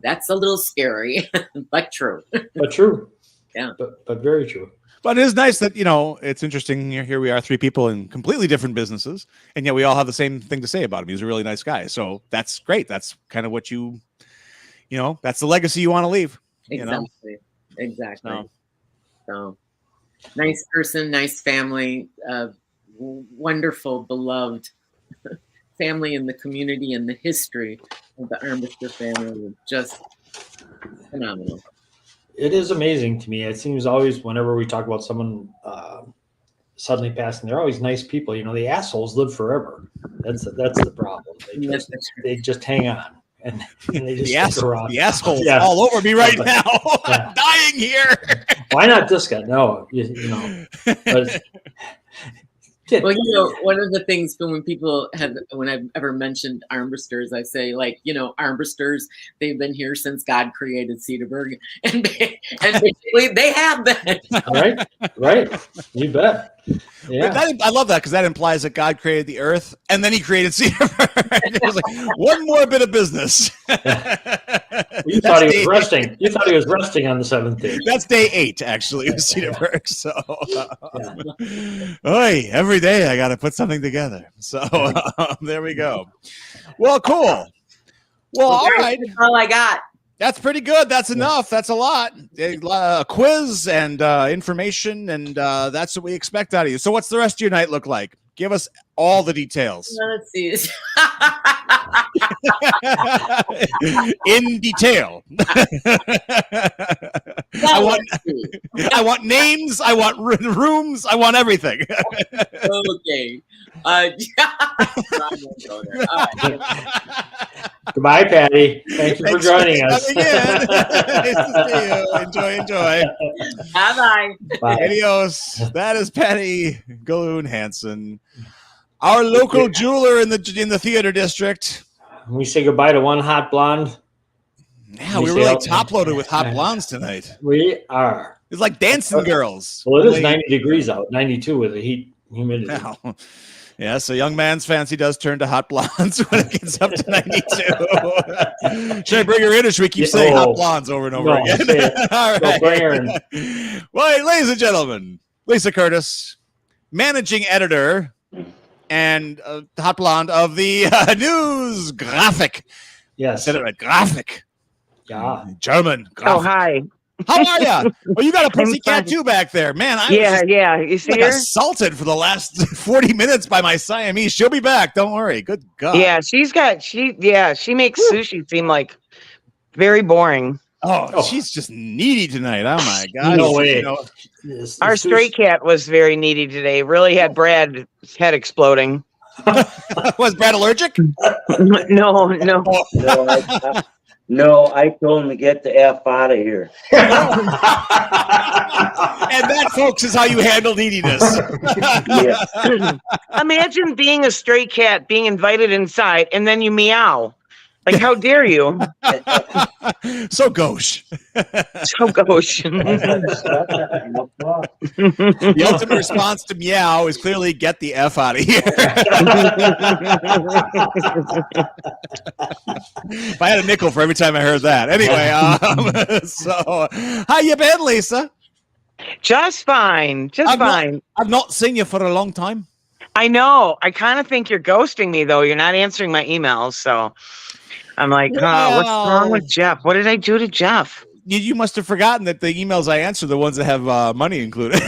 that's a little scary, but true. But true. Yeah. But very true. But it is nice that, you know, it's interesting. Here we are, three people in completely different businesses, and yet we all have the same thing to say about him. He's a really nice guy. So that's great. That's kind of what you know, that's the legacy you want to leave. Exactly. Exactly. So nice person, nice family, wonderful, beloved family in the community, and the history of the Armbruster family was just phenomenal. It is amazing to me. It seems always whenever we talk about someone suddenly passing, they're always nice people. You know, the assholes live forever. That's the problem. They just hang on. And they just the assholes all over me right now. I'm dying here. Why not this guy? No, you know. But, well, you know, one of the things when I've ever mentioned Armbrusters, I say, like, you know, Armbrusters, they've been here since God created Cedarburg, and basically they have been. Right. You bet. Yeah, I love that, because that implies that God created the earth and then He created Cedarburg. It was like one more bit of business. You thought he was resting. You thought he was resting on the seventh day. That's day 8, actually, with Cedarburg. So, every day I got to put something together. So there we go. Well, cool. Well, all right. That's all I got. That's pretty good. That's enough. That's a lot. A quiz and information, and that's what we expect out of you. So what's the rest of your night look like? Give us all the details. Let's see. In detail. I want names. I want rooms. I want everything. Okay. Goodbye, Patty. Thank you for joining us. Again. Nice to see you. Enjoy. Bye. Adios. That is Patty Galoon Hansen, our local jeweler in the theater district. We say goodbye to one hot blonde. Yeah, we're really top loaded with hot blondes tonight. We are. It's like dancing girls. Well, it is 90 degrees out, 92 with the humidity. Now, yeah, so young man's fancy does turn to hot blondes when it gets up to 92. Should I bring her in, or should we keep saying hot blondes over and over again? All right. Bring her in. Well, ladies and gentlemen, Lisa Curtis, managing editor and hot blonde of the news graphic. Yes. I said it right. Graphic. Yeah. German. Graphic. Oh, hi. How are you? Well, you got a pussy cat fine. too back there, man. I Yeah, was just, yeah. You see like her? assaulted for the last 40 minutes by my Siamese. She'll be back. Don't worry. Good God. Yeah, she makes sushi seem like very boring. Oh, she's just needy tonight. Oh my God. No way. You know, Our stray cat was very needy today. Really had Brad's head exploding. was Brad allergic? No. No, I told him to get the F out of here. And that, folks, is how you handle neediness. Yeah. Imagine being a stray cat, being invited inside, and then you meow. Like, how dare you? So gauche. So gauche. The ultimate response to meow is clearly get the F out of here. If I had a nickel for every time I heard that. Anyway, so how you been, Lisa? Just fine. I've not seen you for a long time. I know. I kind of think you're ghosting me, though. You're not answering my emails, so I'm like, what's wrong with Jeff? What did I do to Jeff? You must have forgotten that the emails I answer are the ones that have money included.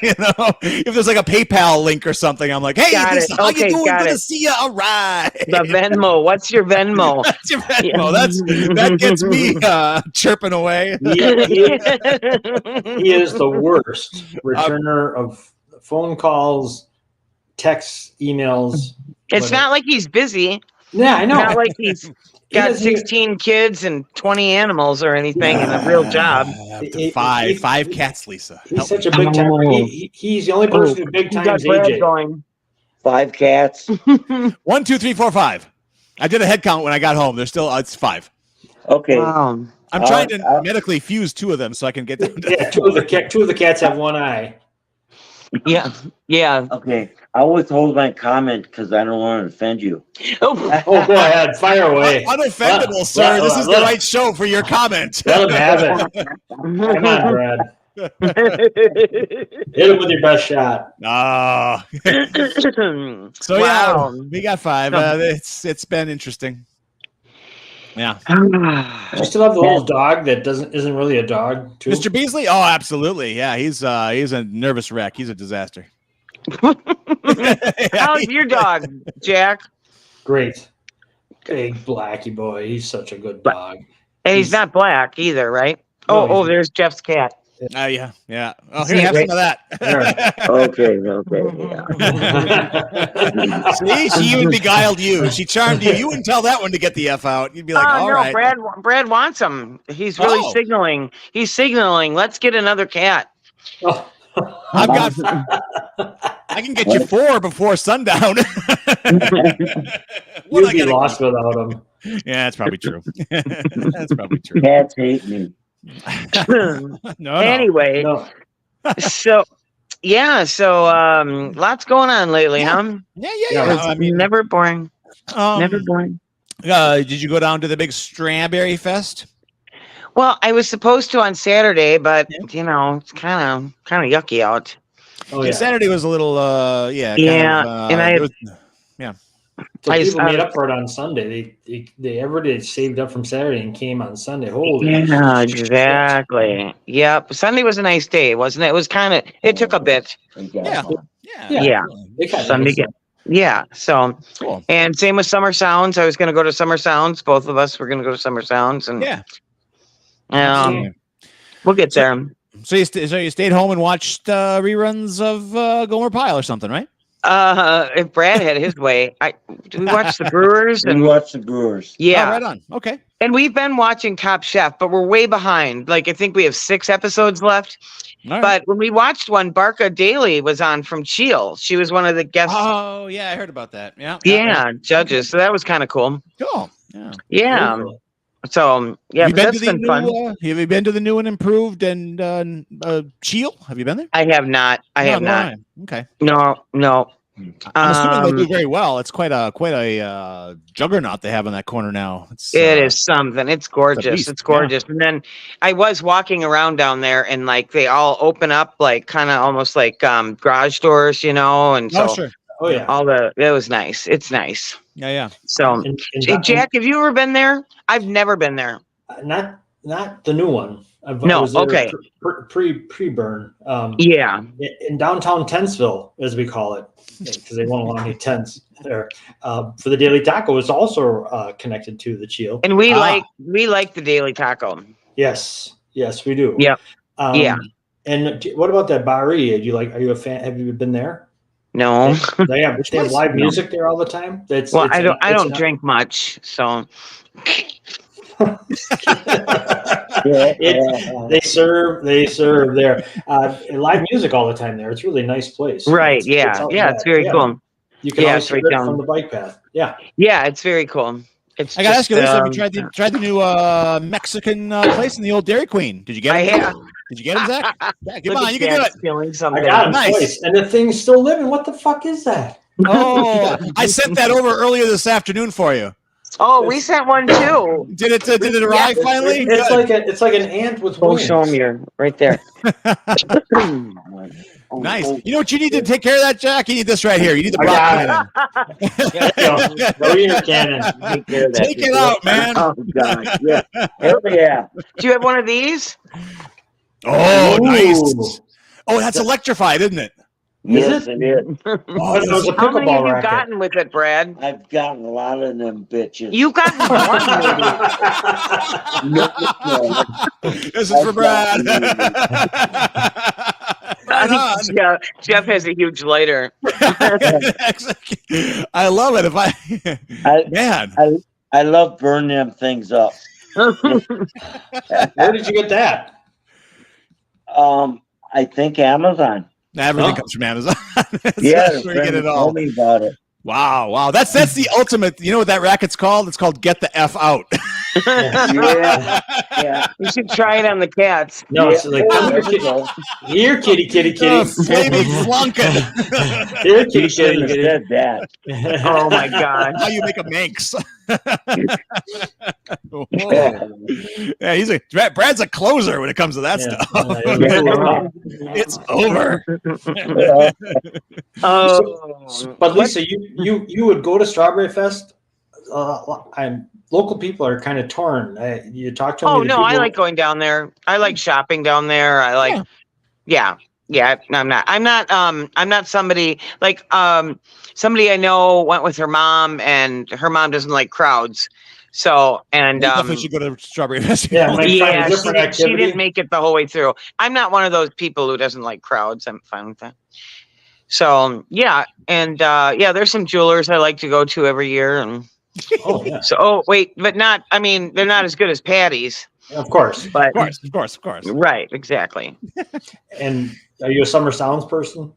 You know, if there's like a PayPal link or something, I'm like, hey, Lisa, how you doing? Good to see you. All right. The Venmo. What's your Venmo? That's your Venmo. That gets me chirping away. He is the worst returner of phone calls, texts, emails. It's not like he's busy. Yeah, I know. Not like he's got 16 kids and 20 animals or anything and a real job. Five cats, Lisa. He's such a big time. He's the only person who big times AJ. Going. 5 cats. 1, 2, 3, 4, 5. I did a head count when I got home. There's still it's 5. Okay. Wow. I'm trying to medically fuse 2 of them so I can get down to Yeah, two of the cats have one eye. Yeah. Okay. I withhold my comment because I don't want to offend you. Oh, go ahead. Fire away. Unoffendable, sir. This is the right show for your comment. Let him have it. Come on, Brad. Hit him with your best shot. So yeah, we got 5. It's been interesting. Yeah. You still have the little dog that isn't really a dog, too? Mr. Beasley? Oh, absolutely. Yeah, he's a nervous wreck. He's a disaster. How's your dog, Jack? Great. Big blacky boy. He's such a good dog. And he's not black either, right? No, There's Jeff's cat. Yeah. Oh, here, have some of that. Okay. Yeah. See, she even beguiled you. She charmed you. You wouldn't tell that one to get the F out. You'd be like, all right. Brad wants him. He's really signaling. He's signaling. Let's get another cat. I can get you 4 before sundown. You'd be lost without him. Yeah, that's probably true. That's probably true. Cats hate me. No. Anyway, so lots going on lately, huh? Yeah. I mean, never boring. Never boring. Did you go down to the big Strawberry Fest? Well, I was supposed to on Saturday, but it's kind of yucky out. Oh yeah. Saturday was a little So people made up for it on Sunday. Everybody saved up from Saturday and came on Sunday. Holy exactly. Yep. Sunday was a nice day, wasn't it? It was it took a bit. Yeah. Sunday. Yeah. So cool. And same with Summer Sounds. I was going to go to Summer Sounds. Both of us were going to go to Summer Sounds, and we'll get there. So you stayed home and watched reruns of Gomer Pyle or something, right? If Brad had his way, we watched the Brewers. We watched the Brewers. Yeah. Oh, right on. Okay. And we've been watching Top Chef, but we're way behind. Like, I think we have 6 episodes left. Right. But when we watched one, Barca Daly was on from Cheel. She was one of the guests. Oh, yeah, I heard about that. Yeah, judges. So that was kind of cool. Cool. Yeah. Cool. So, that's been fun. Have you been to the new and improved and Cheel? Have you been there? I have not. I have not. Okay. No. I'm assuming they'll do very well. It's quite a juggernaut they have in that corner now. It is something. It's gorgeous. It's gorgeous. Yeah. And then I was walking around down there, and like they all open up, like kind of almost like garage doors, And so, sure. Oh yeah. It was nice. It's nice. Yeah. So, Jack, have you ever been there? I've never been there. Not not the new one. No, okay. Pre-burn. Yeah. In downtown Tentsville, as we call it, because they won't allow any tents there. For the Daily Taco, it's also connected to the Chio. And we like the Daily Taco. Yes, we do. Yep. Yeah. And what about that Bari? Are you a fan? Have you been there? No. They have live music there all the time. I don't drink much, so. They serve there live music all the time there. It's a really nice place. Right. It's very cool. You can always see it from the bike path. Yeah, it's very cool. I gotta ask you this: have you tried the new Mexican place in the old Dairy Queen? Did you get it? I have. Did you get him, Zach? Yeah, come on, you can do it. I got him twice, and the thing's still living. What the fuck is that? Oh, I sent that over earlier this afternoon for you. Oh, we sent one too. Did it arrive finally? It's like an ant with wings. Show me right there. Nice. You know what you need to take care of that, Jack? You need this right here. You need the block cannon. Go your cannon. Take it out, man. Oh God! Yeah. Hell yeah. Do you have one of these? Oh, nice. Oh, that's electrified, isn't it? Yes, it is. Oh, it was a How many have pickleball you racket. gotten with it, Brad? I've gotten a lot of them bitches. You got one, maybe. This is for Brad. I think Jeff has a huge lighter. I love it. I love burning them things up. Where did you get that? I think Amazon. Everything comes from Amazon. Yeah, where you get it all. Tell me about it. Wow. That's the ultimate. You know what that racket's called? It's called Get the F Out. Yeah. You should try it on the cats. No, it's like here, kitty. Flaming flunkin'. Here, You kitty. should have said that. Oh my God. How you make a Manx. Yeah, he's Brad's a closer when it comes to that stuff. It's over. But Lisa, you would go to Strawberry Fest. Local people are kind of torn. You talk to them. Oh no, I like going down there. I like shopping down there. I like, yeah. I'm not somebody like somebody I know went with her mom, and her mom doesn't like crowds. So and definitely should go to Strawberry Fest. Yeah, she didn't make it the whole way through. I'm not one of those people who doesn't like crowds. I'm fine with that. So yeah, and there's some jewelers I like to go to every year, and but not. I mean, they're not as good as Patty's. Of course, but of course. Right, exactly. And are you a Summer Sounds person?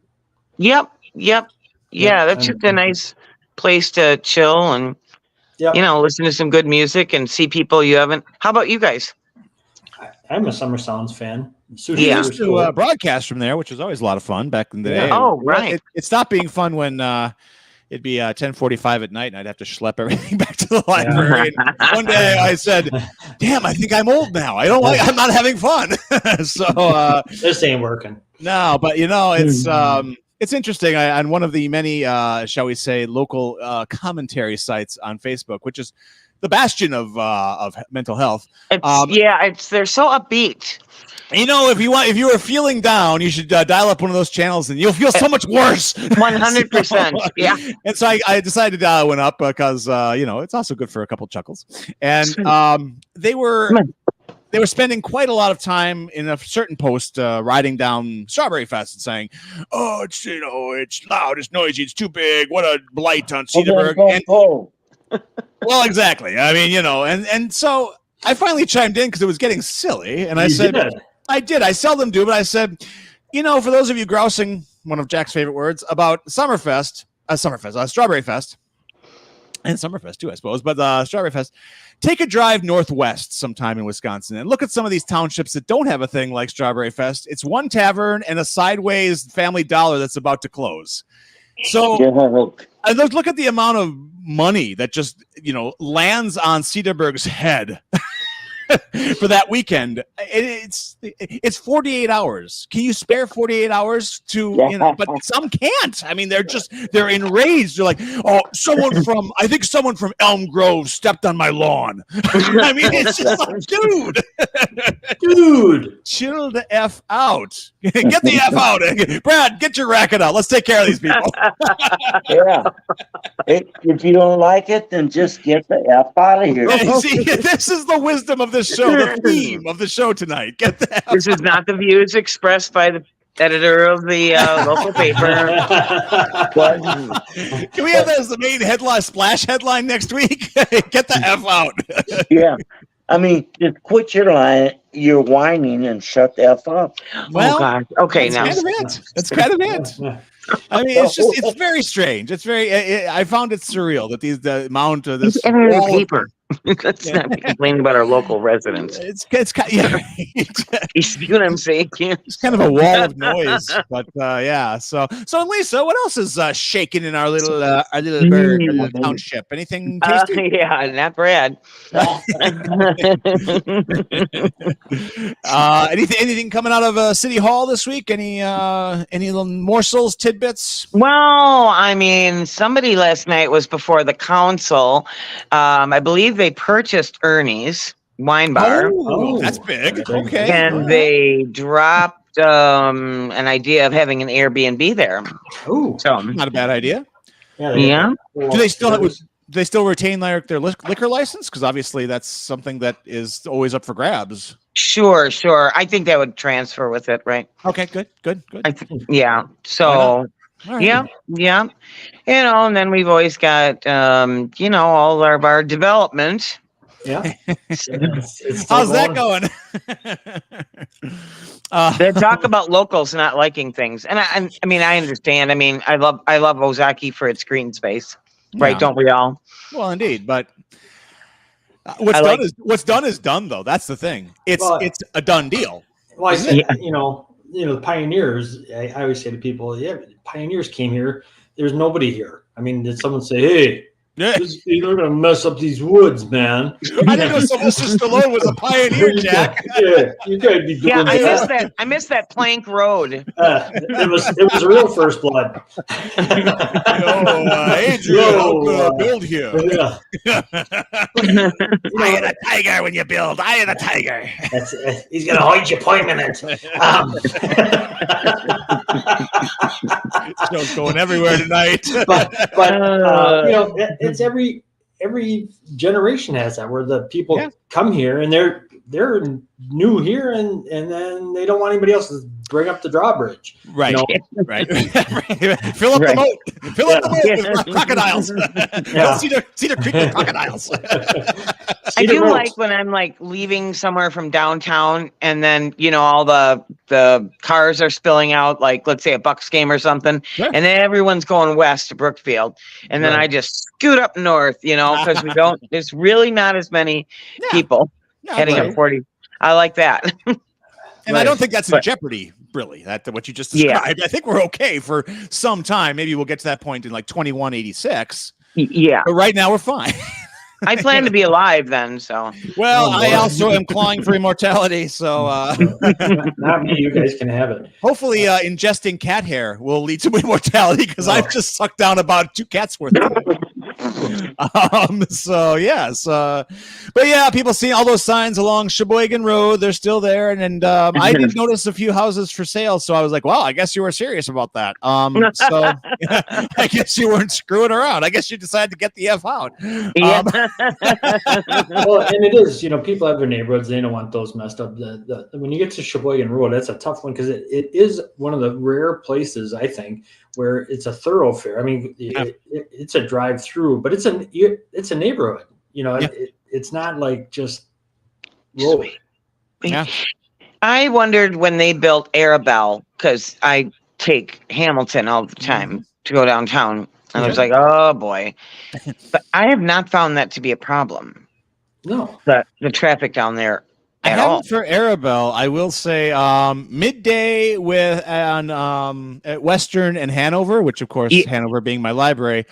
Yep. Yeah, that's just a nice place to chill and listen to some good music and see people you haven't. How about you guys? I'm a Summer Sounds fan. We used to broadcast from there, which was always a lot of fun back in the day. Oh, right. It stopped being fun when it'd be 10:45 at night, and I'd have to schlep everything back to the library. And one day I said, "Damn, I think I'm old now. I'm not having fun." So this ain't working. No, but it's interesting. On one of the many, shall we say, local commentary sites on Facebook, which is the bastion of mental health. They're so upbeat. If you were feeling down, you should dial up one of those channels, and you'll feel so much worse. 100%. Yeah. And so I decided to dial one up because it's also good for a couple chuckles. And they were spending quite a lot of time in a certain post riding down Strawberry Fest and saying, "Oh, it's loud, it's noisy, it's too big. What a blight on Cedarburg." Well, exactly. I mean, and so I finally chimed in because it was getting silly, and I said, "I did. I seldom do, but I said, for those of you grousing, one of Jack's favorite words, about Strawberry Fest, and Summerfest too, I suppose, but Strawberry Fest, take a drive northwest sometime in Wisconsin and look at some of these townships that don't have a thing like Strawberry Fest. It's one tavern and a sideways Family Dollar that's about to close. So and look at the amount of money that just, lands on Cedarburg's head for that weekend. It's 48 hours. Can you spare 48 hours to? But some can't. I mean, they're enraged. They're like, oh, I think someone from Elm Grove stepped on my lawn. I mean, it's just like, dude, chill the F out. Get the F out. Brad, get your racket out. Let's take care of these people. Yeah. If you don't like it, then just get the F out of here. See, this is the wisdom of this show, the theme of the show tonight. Get the F This is not the views expressed by the editor of the local paper. Can we have that as the main headline, splash headline next week? Get the F out. Yeah. I mean, just quit your whining and shut the F up. Well, oh, God. Okay, now. That's kind of it. I mean, it's very strange. It's very, I found it surreal that the amount of this. Editor of the paper. Let's not be complaining about our local residents. It's kind of, You see what I'm saying? It's kind of a wall of noise, but yeah. So Lisa, what else is shaking in our little bird, our little township? Anything tasty? Yeah, not Brad. Anything coming out of City Hall this week? Any little morsels, tidbits? Well, I mean, somebody last night was before the council. I believe they purchased Ernie's wine bar. Oh, that's big. Okay. And they dropped an idea of having an Airbnb there. Oh, so not a bad idea. Yeah. Do they still retain their liquor license? Because obviously that's something that is always up for grabs. Sure. I think that would transfer with it, right? Okay, good. Yeah. So. Right. Yeah. And then we've always got, all of our development. Yeah. How's that going? They talk about locals not liking things, and I mean, I understand. I mean, I love Ozaki for its green space, right? Don't we all? Well, indeed, but what's done is done, though. That's the thing. It's a done deal. Well, I said, the pioneers. I always say to people, pioneers came here. There's nobody here. I mean, did someone say, "Hey, they're going to mess up these woods, man"? I didn't know Sylvester Stallone was a pioneer, Jack. Yeah, you gotta be doing that. I missed that plank road. It was real First Blood. Adrian, build here. Yeah. I am a tiger when you build. I am a tiger. He's gonna hide your appointment. Show's going everywhere tonight. but it's every generation has that, where the people come here and they're new here and then they don't want anybody else to bring up the drawbridge. Right. Right. Fill up the moat. Fill up the moat with crocodiles. Cedar Creek with crocodiles. I do like when I'm leaving somewhere from downtown and then, all the cars are spilling out, like let's say a Bucks game or something. Sure. And then everyone's going west to Brookfield. And then I just scoot up north, because there's really not as many people heading up 40. I like that. And I don't think that's in jeopardy, really. That what you just described. Yeah. I think we're okay for some time. Maybe we'll get to that point in 2186. Yeah. But right now we're fine. I plan to be alive then, so. Well, I also am clawing for immortality, so. Not me. You guys can have it. Hopefully, ingesting cat hair will lead to immortality because I've just sucked down about 2 cats worth of it. So yes, but yeah, people seeing all those signs along Sheboygan Road, they're still there, and I did notice a few houses for sale, so I was like, well, I guess you were serious about that. So I guess you weren't screwing around. I guess you decided to get the F out. Yeah. Well, and it is, people have their neighborhoods, they don't want those messed up. When you get to Sheboygan Road, that's a tough one because it is one of the rare places, I think, where it's a thoroughfare. I mean, it's a drive-through, but it's a neighborhood. It's not like just road. Yeah. I wondered when they built Arabelle, because I take Hamilton all the time to go downtown. And I was like, oh boy. But I have not found that to be a problem. No. The traffic down there at all. For Arabelle, I will say midday at Western and Hanover, which of course Hanover being my library.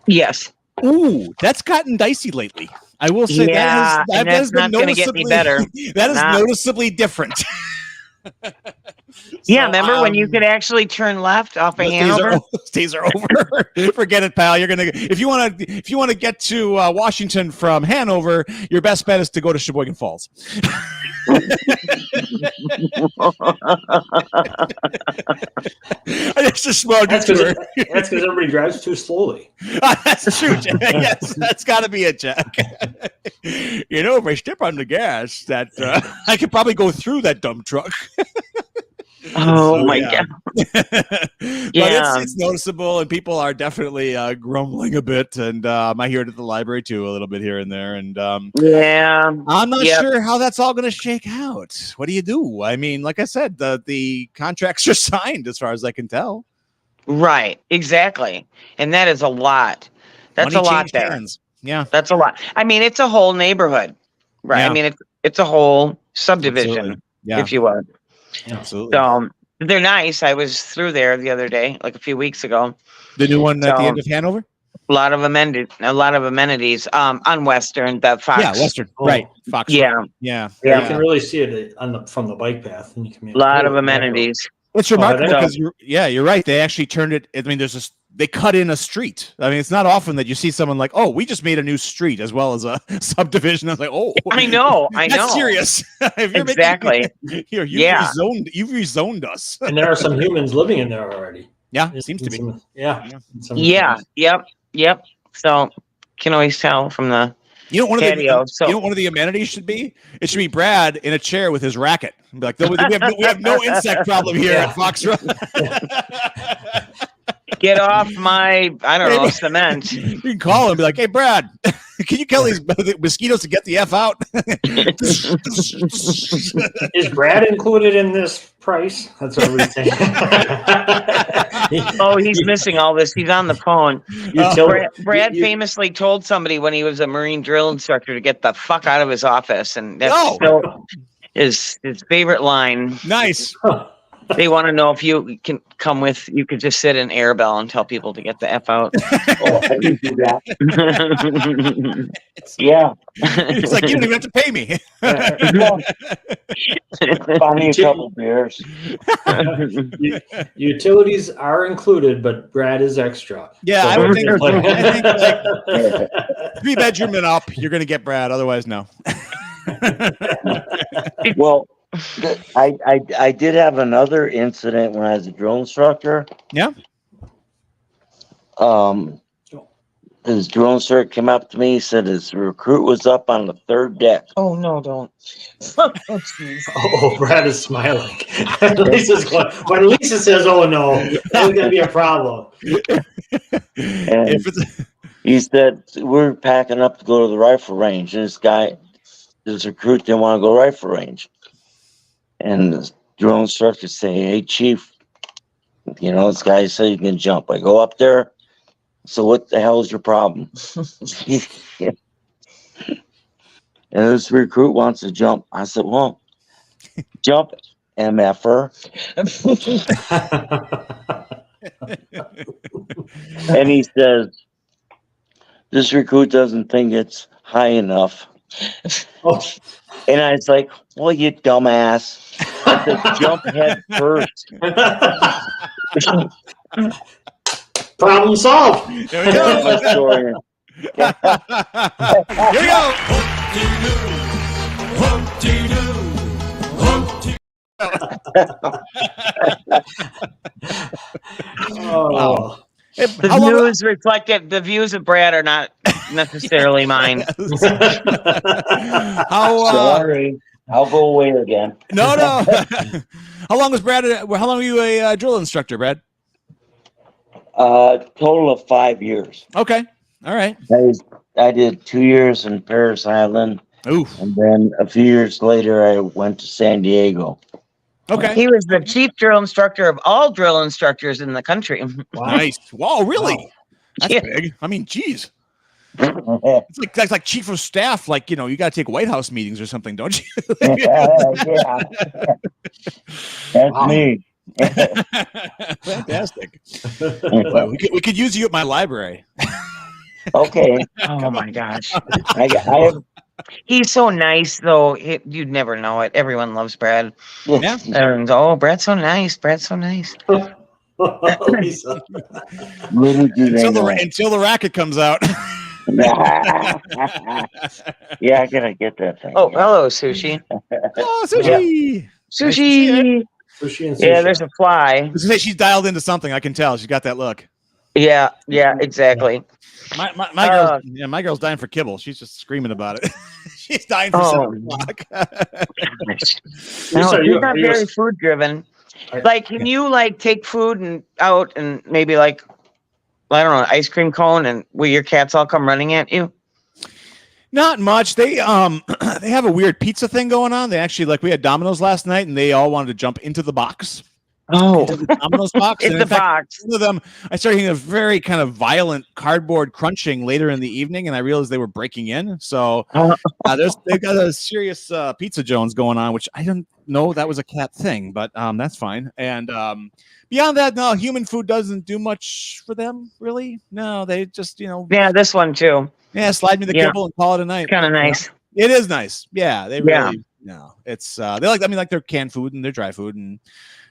Yes. Ooh, that's gotten dicey lately. I will say Yeah, that and that's not going to get any better. That is Nah. noticeably different. Yeah, remember when you could actually turn left off of Hanover? Those days are over. Forget it, pal. You're gonna if you want to get to Washington from Hanover, your best bet is to go to Sheboygan Falls. It's a small detour. That's because everybody drives too slowly. That's true, Jack. Yes, that's got to be it, Jack. If I step on the gas, that I could probably go through that dump truck. Oh my God. But it's noticeable, and people are definitely grumbling a bit, and I hear it at the library too a little bit here and there, and I'm not sure how that's all going to shake out. What do you do? I mean, like I said, the contracts are signed as far as I can tell. Right, exactly, and that is a lot. That's a lot there. Hands. Yeah, that's a lot. I mean, it's a whole neighborhood, right? Yeah. I mean, it's a whole subdivision, Absolutely. Yeah. if you will. Absolutely. So they're nice. I was through there the other day, like a few weeks ago. The new one at the end of Hanover? A lot of amenities on Western, the Fox. Yeah, Western. Right. Fox. Yeah. Yeah. You can really see it from the bike path. And you can a lot of amenities. It's remarkable because you're right. They actually turned it. I mean, they cut in a street. I mean, it's not often that you see someone like, oh, we just made a new street as well as a subdivision. I was like, oh, I know. That's serious. Exactly. You've rezoned us. And there are some humans living in there already. Yeah, it seems to be. Yep. So can always tell from the patio. One of the amenities should be? It should be Brad in a chair with his racket. Be like, we have no insect problem here at Fox Run. Get off my, cement. You can call him and be like, hey, Brad, can you kill these mosquitoes to get the F out? Is Brad included in this price? That's what we're saying. Oh, he's missing all this. He's on the phone. Brad famously told somebody when he was a Marine drill instructor to get the fuck out of his office. And that's still his favorite line. Nice. They want to know if you can come with. You could just sit in Airbell and tell people to get the F out. I can do that. Yeah. It's like, you don't even have to pay me. Buy me a couple beers. Utilities are included, but Brad is extra. Yeah, I would think like 3-bedroom and up, you're going to get Brad. Otherwise, no. Well, I did have another incident when I was a drill instructor. Yeah. His drill instructor came up to me. He said his recruit was up on the third deck. Oh no! Don't. Oh, Brad is smiling. Lisa's going, when Lisa says, "Oh no," that's gonna be a problem. And he said we're packing up to go to the rifle range, and this recruit didn't want to go rifle range. And the drill instructor say, hey, Chief, this guy said he can jump. I go up there. So what the hell is your problem? And this recruit wants to jump. I said, well, jump, MFer. And he says, this recruit doesn't think it's high enough. And I was like, well, you dumbass. I said, jump head first. Problem solved. There we go. My story. Here we go. Oh. The views reflected. The views of Brad are not necessarily mine. Sorry, I'll go away again. No. How long was Brad? How long were you a drill instructor, Brad? Total of 5 years. Okay, all right. I did 2 years in Paris Island. Oof. And then a few years later, I went to San Diego. Okay. He was the chief drill instructor of all drill instructors in the country. Wow. Nice. Wow, really? Wow. That's big. I mean, geez. It's like chief of staff. Like, you got to take White House meetings or something, don't you? Yeah. That's me. Fantastic. Well, we could use you at my library. Okay. Oh my gosh. I have. He's so nice, though. You'd never know it. Everyone loves Brad. Yeah. And, oh, Brad's so nice. Brad's so nice. Lisa. Little do they know. Until the racket comes out. Yeah, I gotta get that thing. Oh, hello, Sushi. Oh, Sushi. Nice to see Sushi. Sushi and Yeah, sushi. there's a fly. She's dialed into something. I can tell. She's got that look. Yeah, exactly. My girl's dying for kibble. She's just screaming about it. She's dying for 7 o'clock. No, Lisa, he's not very food driven. Like, can you like take food and out and maybe like, I don't know, ice cream cone, and will your cats all come running at you? Not much. They they have a weird pizza thing going on. They actually we had Domino's last night, and they all wanted to jump into the box. Oh, Into the Domino's box. it's And the in fact, box. one of them, I started hearing a very kind of violent cardboard crunching later in the evening, and I realized they were breaking in. So they've got a serious Pizza Jones going on, which I didn't know that was a cat thing, but that's fine. And beyond that, no, human food doesn't do much for them, really. No, they just, Yeah, this one too. yeah, slide me the kibble and call it a night. Kind of nice. It is nice. Yeah, they Yeah. really, no, it's they like their canned food and their dry food, and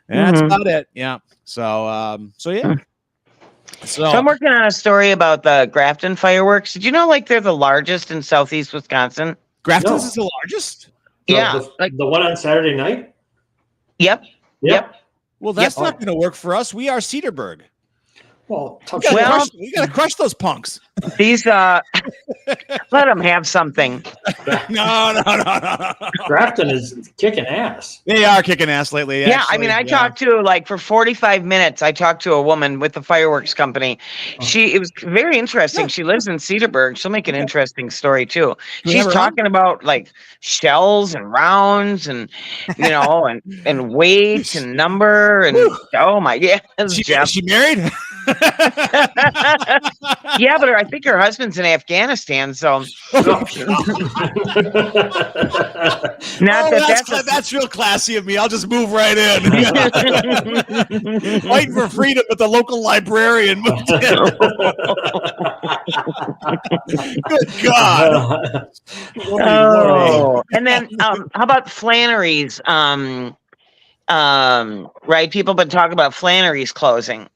that's about it. Yeah. So yeah. So I'm working on a story about the Grafton fireworks. Did you know they're the largest in southeast Wisconsin? Grafton's No. is the largest. Yeah. The one on Saturday night? Yep. Well, that's not going to work for us. We are Cedarburg. Well, tough We shit. gotta crush those punks. These let them have something. No. Grafton is kicking ass. They are kicking ass lately. Yeah, I actually. mean, I talked to for 45 minutes. I talked to a woman with the fireworks company. It was very interesting. She lives in Cedarburg. She'll make an interesting story too. You She's ever talking about shells and rounds and and weight and number and oh my She married? Yeah, but I think her husband's in Afghanistan, so That's real classy of me. I'll just move right in. Fighting for freedom at the local librarian moved in. Good God. Oh, and then how about Flannery's? Right? People been talking about Flannery's closing.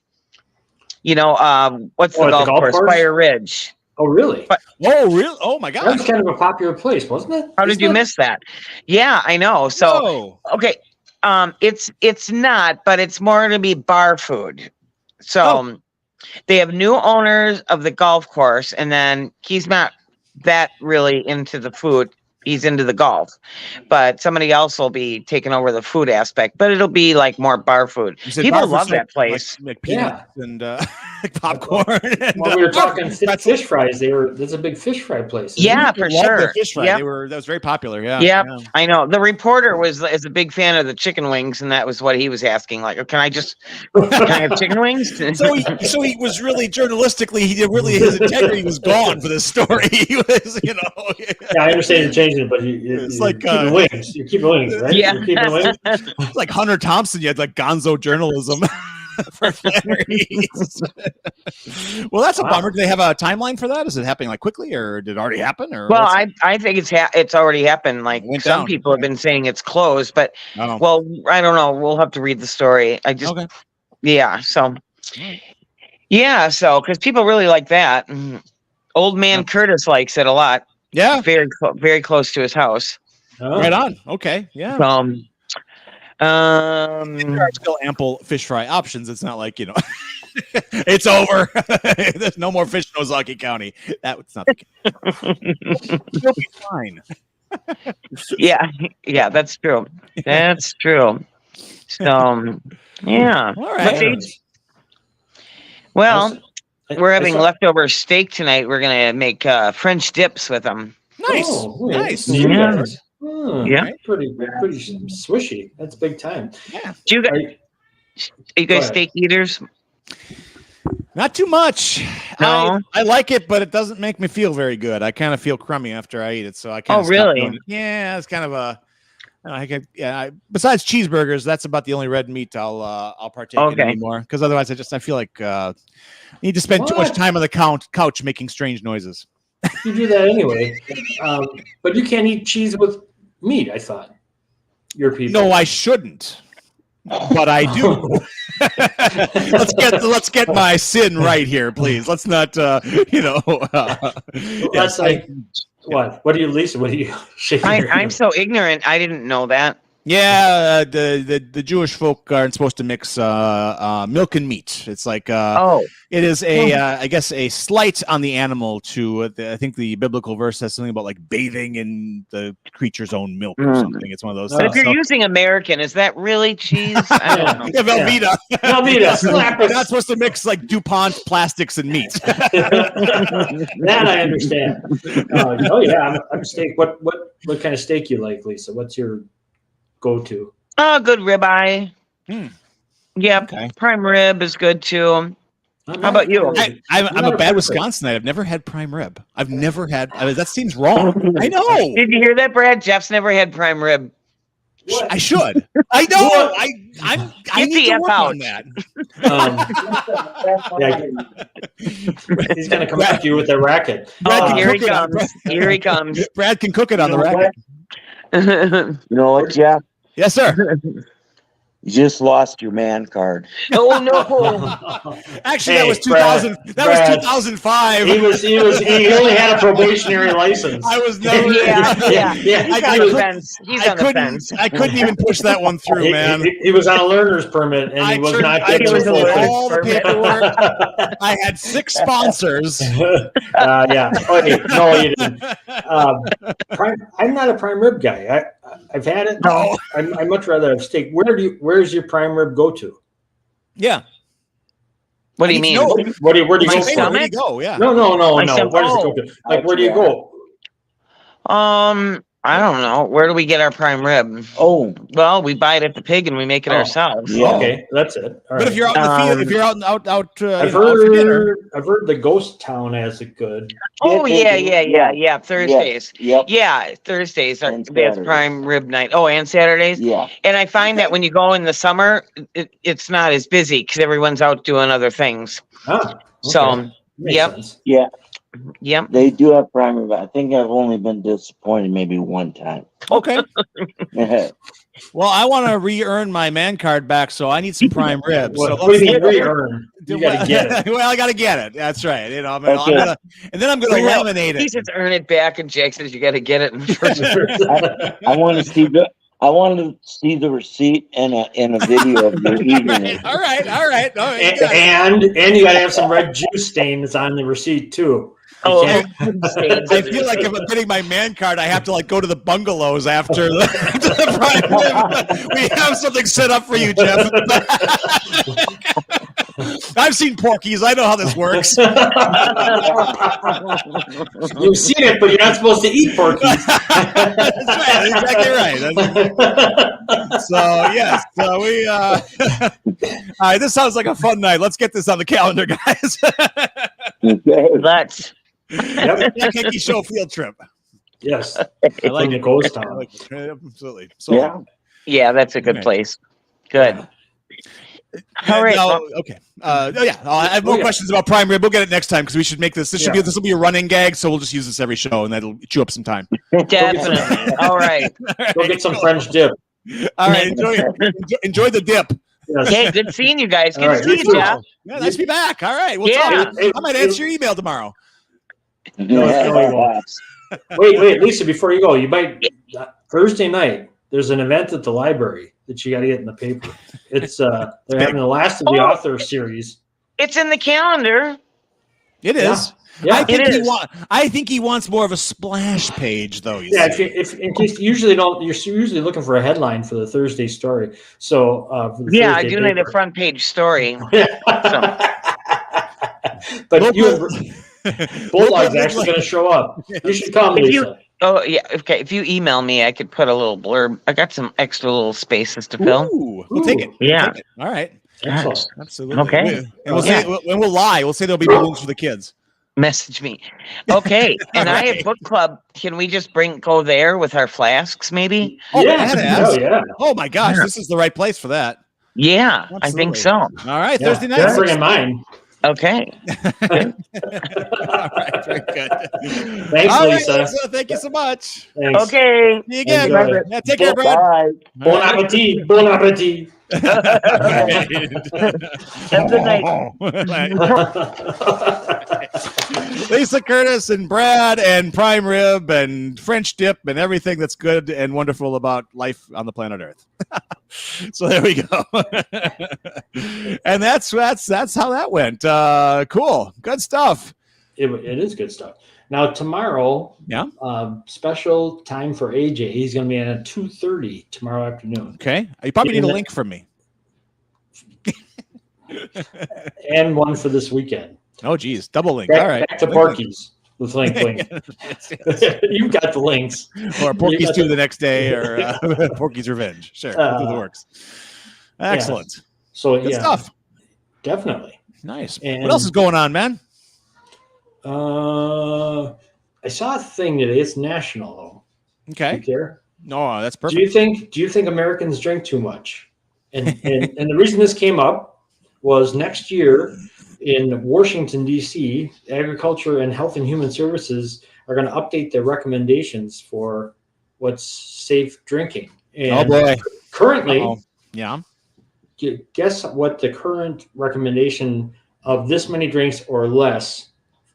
What's the golf course? Fire Ridge. Oh, really? Oh, really? Oh, my God. That was kind of a popular place, wasn't it? How did you miss that? Yeah, I know. So, okay. It's not, but it's more to be bar food. So they have new owners of the golf course, and then he's not that really into the food. He's into the golf, but somebody else will be taking over the food aspect, but it'll be more bar food. People love that place. Like peanuts and popcorn. And, Well, we were talking fish fries. That's a big fish fry place. Yeah, for sure. Their fish fry. Yep. That was very popular. Yeah. Yep. Yeah. I know. The reporter is a big fan of the chicken wings, and that was what he was asking. Can I have chicken wings? So he was really journalistically, his integrity was gone for this story. He was, Yeah, I understand you're changing it, but it's you're keeping wings. You're keeping wings, right? Yeah. You're keeping wings. It's like Hunter Thompson. You had gonzo journalism for Flannery's. Well, that's a bummer. Do they have a timeline for that? Is it happening quickly, or did it already happen? Or well, I think it's already happened. Some people have been saying it's closed, but well, I don't know. We'll have to read the story. Yeah. So because people really like that. Old man Curtis likes it a lot. Yeah, very close to his house. Right on. Okay. Yeah. There are still ample fish fry options. It's not like it's over. There's no more fish in Ozaki County. That's not the case. You'll be fine. Yeah, that's true. That's true. So, yeah. All right. Well, we're having leftover steak tonight. We're gonna make French dips with them. Nice. Oh, nice. Yeah. Yeah. Pretty swishy. That's big time. Yeah. Are you guys steak eaters? Not too much. No. I like it, but it doesn't make me feel very good. I kind of feel crummy after I eat it, so I kind of really? Yeah, it's kind of Besides cheeseburgers, that's about the only red meat I'll partake in anymore. Because otherwise, I feel like I need to spend too much time on the couch making strange noises. You do that anyway, but you can't eat cheese with meat. I thought your people. No, I shouldn't, but I do. let's get my sin right here, please. Let's not, That's like what? What do you, Lisa? What do you? I'm so ignorant. I didn't know that. Yeah, the Jewish folk aren't supposed to mix milk and meat. It's like it is I guess a slight on the animal to I think the biblical verse says something about like bathing in the creature's own milk or something. It's one of those. But if you're using American, is that really cheese? I don't know. Yeah, Velveeta. Velveeta, slap us. Not supposed to mix like DuPont plastics and meat. That I understand. I'm steak. What kind of steak you like, Lisa? What's your go-to? Oh, good ribeye. Yeah, Okay. prime rib is good too. How about you? I'm a bad Wisconsinite. I've never had prime rib. I've never had. That seems wrong. I know. Did you hear that, Brad? Jeff's never had prime rib. I should. I know. I need to work out on that. He's gonna come after you with a racket. Here he comes. Here he comes. Brad can cook it on the racket. You know what, Jeff? Yes, sir. You just lost your man card. Oh no! Actually, that was 2000. That was 2005. He only had a probationary license. I was never. Yeah. He's on the fence. I couldn't even push that one through, man. He was on a learner's permit, and he was not I getting was full thing. all the paperwork. I had 6 sponsors. Yeah. Okay. No, you didn't. I'm not a prime rib guy. I've had it. No. I'd much rather have steak. Where's your prime rib go to? Yeah. What do you mean? Where do you Where do go? you go? Yeah. No. Where does it go to? Like, where do you go? I don't know. Where do we get our prime rib? Oh, well, we buy it at the pig and we make it ourselves. Yeah. Okay, that's it. All But right. if you're out in the field, if you're out I've for dinner, heard the ghost town has it good. Oh yeah. Thursdays. Yep. Yeah, Thursdays And that's Saturdays. prime rib night. Oh, and Saturdays. Yeah. And I find that when you go in the summer, it's not as busy because everyone's out doing other things. Okay. So, Makes yep. sense. Yeah. Yep. They do have prime rib. I think I've only been disappointed maybe one time. okay. Well, I want to re-earn my man card back, so I need some prime ribs. What So do you mean re-earn? You gotta get it. Well, I gotta get it. That's right. I'm Okay. gonna laminate He it. says earn it back, and Jake says you got to get it. I want to see the receipt and a video of you eating it. All right. Oh, you got it. And you gotta have some red juice stains on the receipt too. Oh, I feel like if I'm getting my man card, I have to like go to the bungalows after the prime rib. We have something set up for you, Jeff. I've seen Porky's. I know how this works. You've seen it, but you're not supposed to eat porkies. That's right. Exactly right. So yes. So we. All right. This sounds like a fun night. Let's get this on the calendar, guys. Okay. Let's. Yep. Henke Show field trip. Yes. I like the it. ghost I town. like it. Absolutely. So, Yeah. Yeah, that's a good Okay. place. Good. All right. Now, okay. I have more questions about prime rib. We'll get it next time because we should make this. This will be a running gag, so we'll just use this every show, and that'll chew up some time. Definitely. All right. Go get some French dip. All right. Enjoy the dip. Yes. Okay, good seeing you guys. Good All right, to see you you, too. Jeff. Yeah, nice to be back. All right. We'll Yeah. talk. I might answer your email tomorrow. Wait, Lisa, before you go, you might Thursday night. There's an event at the library that you got to get in the paper. It's they're having the last of the author series. It's in the calendar. It is. Yeah, I think he wants more of a splash page, though. If in case you usually don't, you're usually looking for a headline for the Thursday story. So for the Yeah, I Thursday do need a paper. front page story. But Bulldog's actually going to show up. You should come, Lisa. Oh yeah, okay. If you email me, I could put a little blurb. I got some extra little spaces to fill. Ooh, we'll take it. Yeah. Take it. All right. Excellent. Absolutely. Okay. And we'll say, when we'll lie. We'll say there'll be balloons for the kids. Message me. Okay. And I Alright. have book club. Can we just go there with our flasks, maybe? Oh, Yeah. badass. Oh, yeah. Oh my gosh, Yeah. this is the right place for that. Yeah, I think Absolutely. so. All right, Yeah. Thursday night. I'm bringing mine. Okay. All right, very good. Thanks, All right, Lisa. Thank you so much. Thanks. Okay. See you again. Enjoy it. Yeah, take care, Brad. Bye. Bon appetit. Bon appetit. Have a good night. Lisa Curtis and Brad and prime rib and French dip and everything that's good and wonderful about life on the planet Earth. So there we go. And that's how that went. Cool. Good stuff. It is good stuff. Now tomorrow, Yeah. Special time for AJ. He's going to be in at 2:30 tomorrow afternoon, Okay. You probably need a link from me. and one for this weekend. Oh, geez. Double link. Back, All right. back to Porky's with link. Yes, yes. You've got the links. Or Porky's 2 the next day, or Porky's Revenge. Sure. We'll do the works. Excellent. So Good yeah, stuff. definitely. Nice. And- What else is going on, man? I saw a thing today. It's national though. Okay. You care? No, that's Do you perfect. think Americans drink too much? And the reason this came up was next year in Washington, D.C., Agriculture and Health and Human Services are going to update their recommendations for what's safe drinking. And Oh, boy. currently, Uh-oh. Yeah. guess what the current recommendation of this many drinks or less?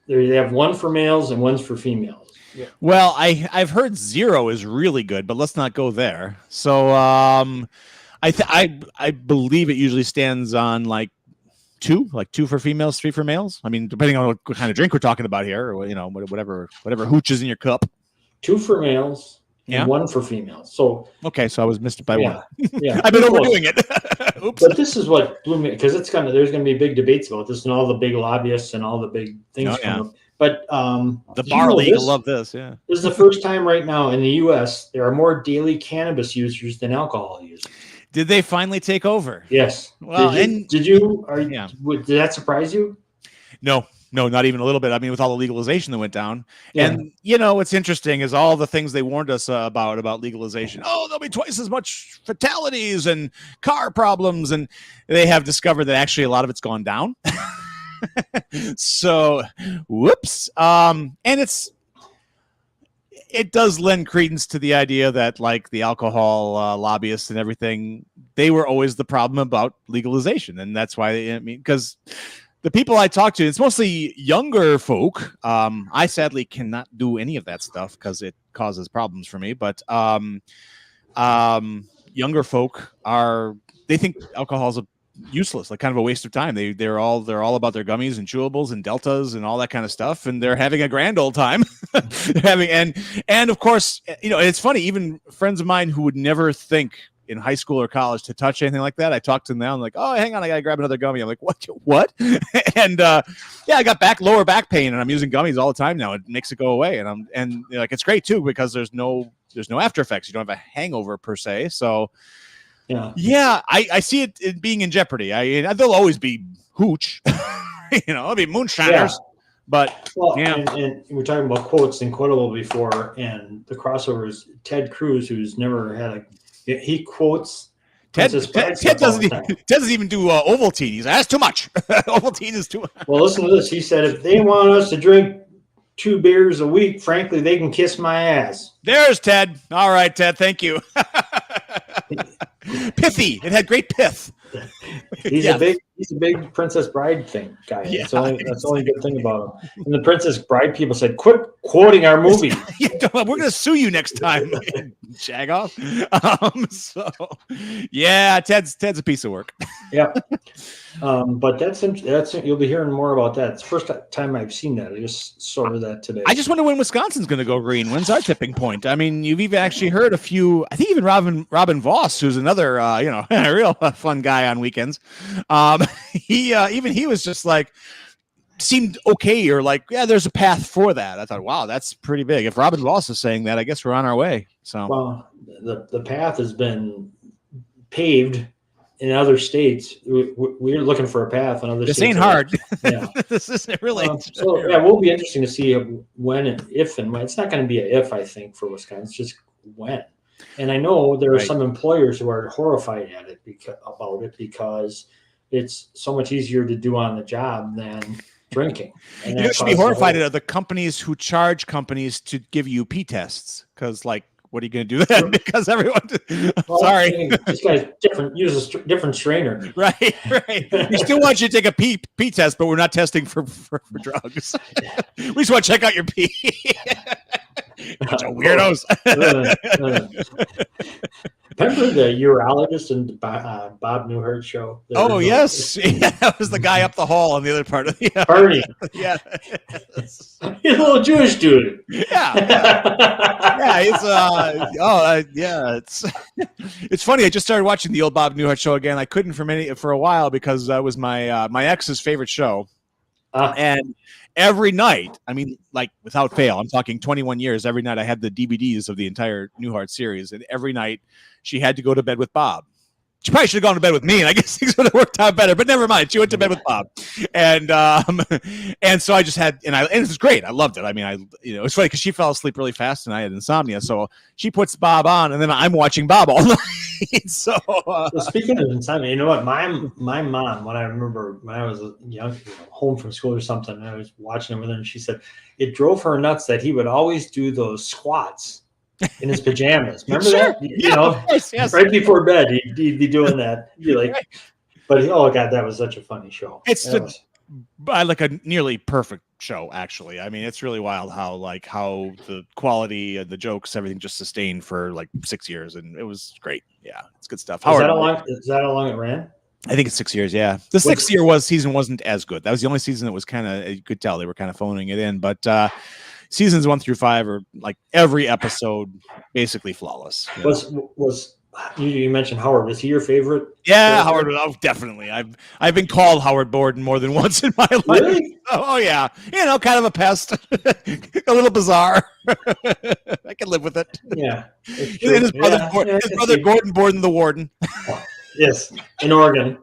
They have one for males and one's for females. Yeah. Well, I've heard 0 is really good, but let's not go there. So I believe it usually stands on like 2 for females, 3 for males. I mean, depending on what kind of drink we're talking about here, or whatever hooch is in your cup. 2 for males and Yeah. 1 for females. So Okay, so I was missed by yeah, 1. yeah. I've been Close. overdoing it. Oops. But this is what blew me because there's gonna be big debates about this and all the big lobbyists and all the big things Oh, yeah. coming up. But The do you bar know league this? will love this. Yeah. This is the first time right now in the U.S. there are more daily cannabis users than alcohol users. Did they finally take over? Yes. Well, did yeah. Did that surprise you? No, not even a little bit. I mean, with all the legalization that went down, Yeah. and what's interesting is all the things they warned us about legalization. Oh, there'll be twice as much fatalities and car problems, and they have discovered that actually a lot of it's gone down. So, whoops. And it does lend credence to the idea that like the alcohol lobbyists and everything, they were always the problem about legalization, and that's why because the people I talk to, it's mostly younger folk. I sadly cannot do any of that stuff because it causes problems for me. But younger folk they think alcohol is useless, like kind of a waste of time. They're all about their gummies and chewables and deltas and all that kind of stuff, and they're having a grand old time. and of course, it's funny. Even friends of mine who would never think in high school or college to touch anything like that, I talk to them now. I'm like, oh, hang on, I gotta grab another gummy. I'm like, what? And I got lower back pain, and I'm using gummies all the time now. It makes it go away, and like it's great too because there's no after effects. You don't have a hangover per se. So yeah, I see it being in jeopardy. There'll always be hooch, there'll be moonshiners. Yeah. But and we're talking about quotes and quotable before, and the crossovers. Ted Cruz, who's never had he quotes. Ted doesn't even do Ovaltine. He's like, that's too much. Ovaltine is too much. Well, listen to this. He said, if they want us to drink 2 beers a week, frankly, they can kiss my ass. There's Ted. All right, Ted. Thank you. Pithy. It had great pith. He's a big Princess Bride guy. Yeah, That's the only good thing about him. And the Princess Bride people said, quit quoting our movie. We're gonna sue you next time. Jag off. So yeah, Ted's a piece of work. Yeah. But that's you'll be hearing more about that. It's the first time I've seen that. I just saw that today. I just wonder when Wisconsin's going to go green. When's our tipping point? I mean, you've even actually heard a few. I think even Robin Voss, who's another a real fun guy on weekends. He was just like seemed okay, or like, yeah, there's a path for that. I thought, wow, that's pretty big. If Robin Voss is saying that, I guess we're on our way. So well, the path has been paved in other states, we're looking for a path in other This states. ain't hard. Yeah. This isn't really. So yeah, it will be interesting to see when and if and when. It's not going to be a if, I think, for Wisconsin. It's just when. And I know there are some employers who are horrified at it because it's so much easier to do on the job than drinking. And you should be horrified at the companies who charge companies to give you pee tests, because like, what are you going to do then? Because everyone, sorry, this guy's different. Uses different strainer. Right. We still want you to take a pee test, but we're not testing for drugs. We just want to check out your pee. Bunch of weirdos. Remember the urologist in Bob Newhart's show? Oh, yes. Yeah, that was the guy up the hall on the other part of the Bernie. Yeah. He's a little Jewish dude. Yeah. It's funny. I just started watching the old Bob Newhart show again. I couldn't for a while because that was my ex's favorite show. And every night, I mean, like without fail, I'm talking 21 years, every night I had the DVDs of the entire Newhart series, and every night she had to go to bed with Bob. She probably should have gone to bed with me, and I guess things would have worked out better, but never mind. She went to bed with Bob. And so I just had, and it was great. I loved it. I mean, it's funny because she fell asleep really fast and I had insomnia. So she puts Bob on, and then I'm watching Bob all night. So speaking of insomnia, you know what? My mom, when I remember when I was young, home from school or something, and I was watching him with her, and she said it drove her nuts that he would always do those squats in his pajamas. Remember that? Of course, yes. Right before bed, he'd be doing that. He'd be like, right. But oh god, that was such a funny show. It's like a nearly perfect show, actually. I mean, it's really wild how the quality of the jokes, everything just sustained for like 6 years, and it was great. Yeah, it's good stuff. Is that how long it ran? I think it's 6 years. Yeah, the sixth season wasn't as good. That was the only season that was kind of, you could tell they were kind of phoning it in, but seasons 1 through 5 are like every episode basically flawless. Was you mentioned Howard? Was he your favorite? Yeah, Howard. Oh, definitely. I've been called Howard Borden more than once in my life. Really? Oh yeah, kind of a pest, a little bizarre. I can live with it. Yeah. His brother Gordon Borden, the warden. Yes, in Oregon.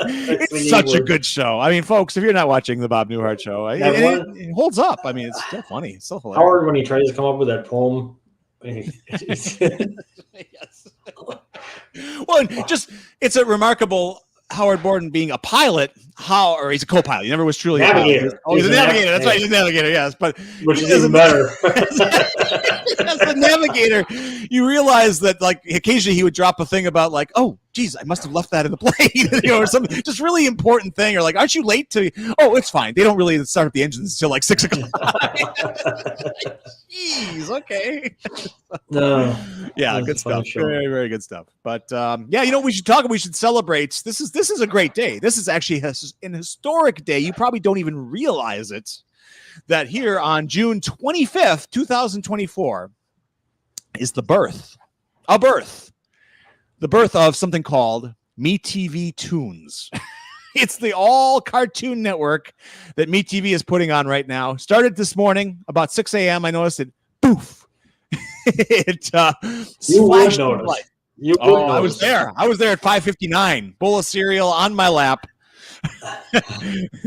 It's such a good show. I mean, folks, if you're not watching the Bob Newhart show, it holds up. I mean, it's still funny. It's still hilarious. Howard, when he tries to come up with that poem. Yes. Well, it's a remarkable Howard Borden being a pilot, or he's a co-pilot. He never was truly navigator. A pilot. Oh, he's a navigator. That's right, he's a navigator. Yes, but which is even better. As a navigator, you realize that like occasionally he would drop a thing about like, oh, geez, I must have left that in the plane, or some just really important thing, or like, aren't you late to? Oh, it's fine. They don't really start up the engines until like 6 o'clock. Jeez, okay. No, yeah, good stuff. Very, very good stuff. But we should celebrate. This is a great day. This is actually an historic day. You probably don't even realize it. That here on June 25th, 2024, is the birth of something called MeTV Toons. It's the all cartoon network that MeTV is putting on right now. Started this morning about 6 a.m. I noticed it. Poof! You would notice. I was there. I was there at 5:59. Bowl of cereal on my lap.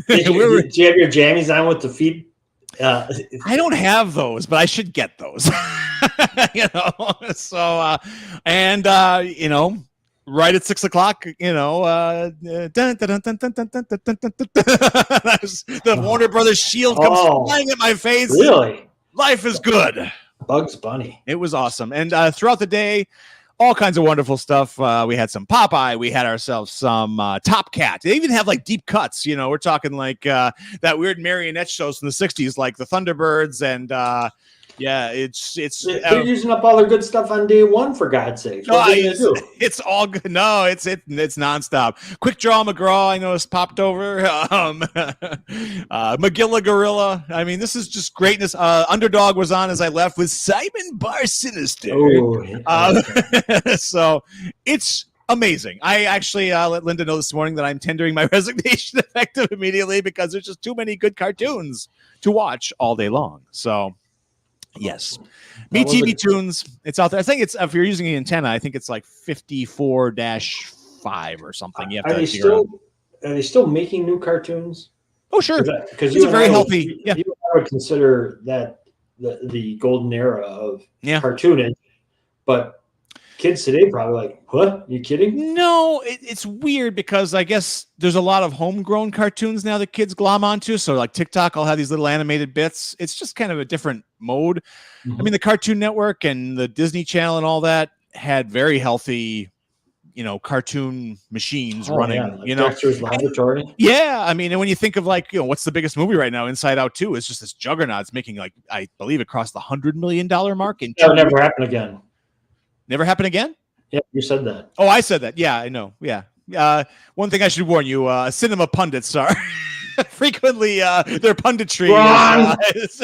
Did you have your jammies on with the feet? I don't have those, but I should get those. So right at 6 o'clock, the Warner Brothers shield comes flying at my face. Really? Life is good. Bugs Bunny. It was awesome. And throughout the day, all kinds of wonderful stuff. We had some Popeye. We had ourselves some Top Cat. They even have like deep cuts. We're talking like that weird marionette shows from the 60s, like the Thunderbirds. And they're using up all their good stuff on day one, for God's sake. It's all good. No, it's nonstop. Quick Draw McGraw, I noticed, popped over. Magilla Gorilla. I mean, this is just greatness. Underdog was on as I left with Simon Bar Sinister. So it's amazing. I actually let Linda know this morning that I'm tendering my resignation effective immediately because there's just too many good cartoons to watch all day long. So Yes. That was MeTV Tunes. It's out there. I think it's, if you're using the antenna, I think it's like 54-5 or something. You have Are to they figure out. still making new cartoons? Oh, sure. Because It's a very healthy. Yeah. you and I would consider that the golden era of Yeah. cartooning, but kids today probably like, what? You kidding? No, it's weird because I guess there's a lot of homegrown cartoons now that kids glom onto. So like TikTok, I'll have these little animated bits. It's just kind of a different mode. Mhm. I mean, the Cartoon Network and the Disney Channel and all that had very healthy, cartoon machines running. Yeah, like Dexter's Laboratory. Yeah, I mean, and when you think of like, what's the biggest movie right now? Inside Out 2 is just this juggernaut. It's making like, I believe it crossed the $100 million mark in 2 That would never weeks. happen again. Never happen again? Yeah, you said that. Oh, I said that. Yeah, I know. Yeah. One thing I should warn you, cinema pundits are frequently their punditry is,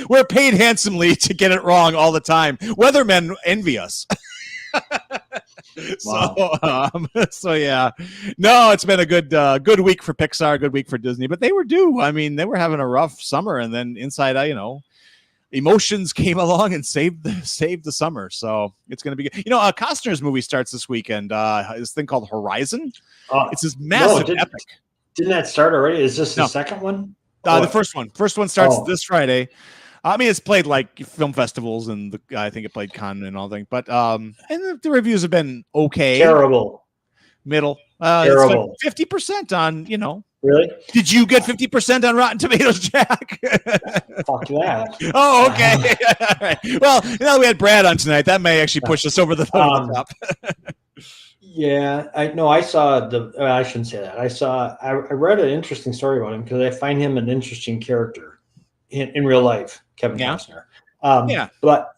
we're paid handsomely to get it wrong all the time. Weathermen envy us. Wow. So yeah, no, it's been a good week for Pixar, good week for Disney, but they were due. I mean, they were having a rough summer, and then Inside Out, emotions came along and saved the summer. So it's going to be good. Costner's movie starts this weekend. This thing called Horizon. It's this massive epic. Didn't that start already? Is this the No. second one? The first one. First one starts this Friday. I mean, it's played like film festivals, and I think it played Cannes and all that. But and the reviews have been okay. Terrible. Middle. Terrible. It's like 50% on. Really? Did you get 50% on Rotten Tomatoes, Jack? Fuck that. Oh, okay. All right. Well, we had Brad on tonight. That may actually push us over the top. Yeah, I saw I shouldn't say that. I read an interesting story about him because I find him an interesting character in real life, Kevin Costner. Yeah. But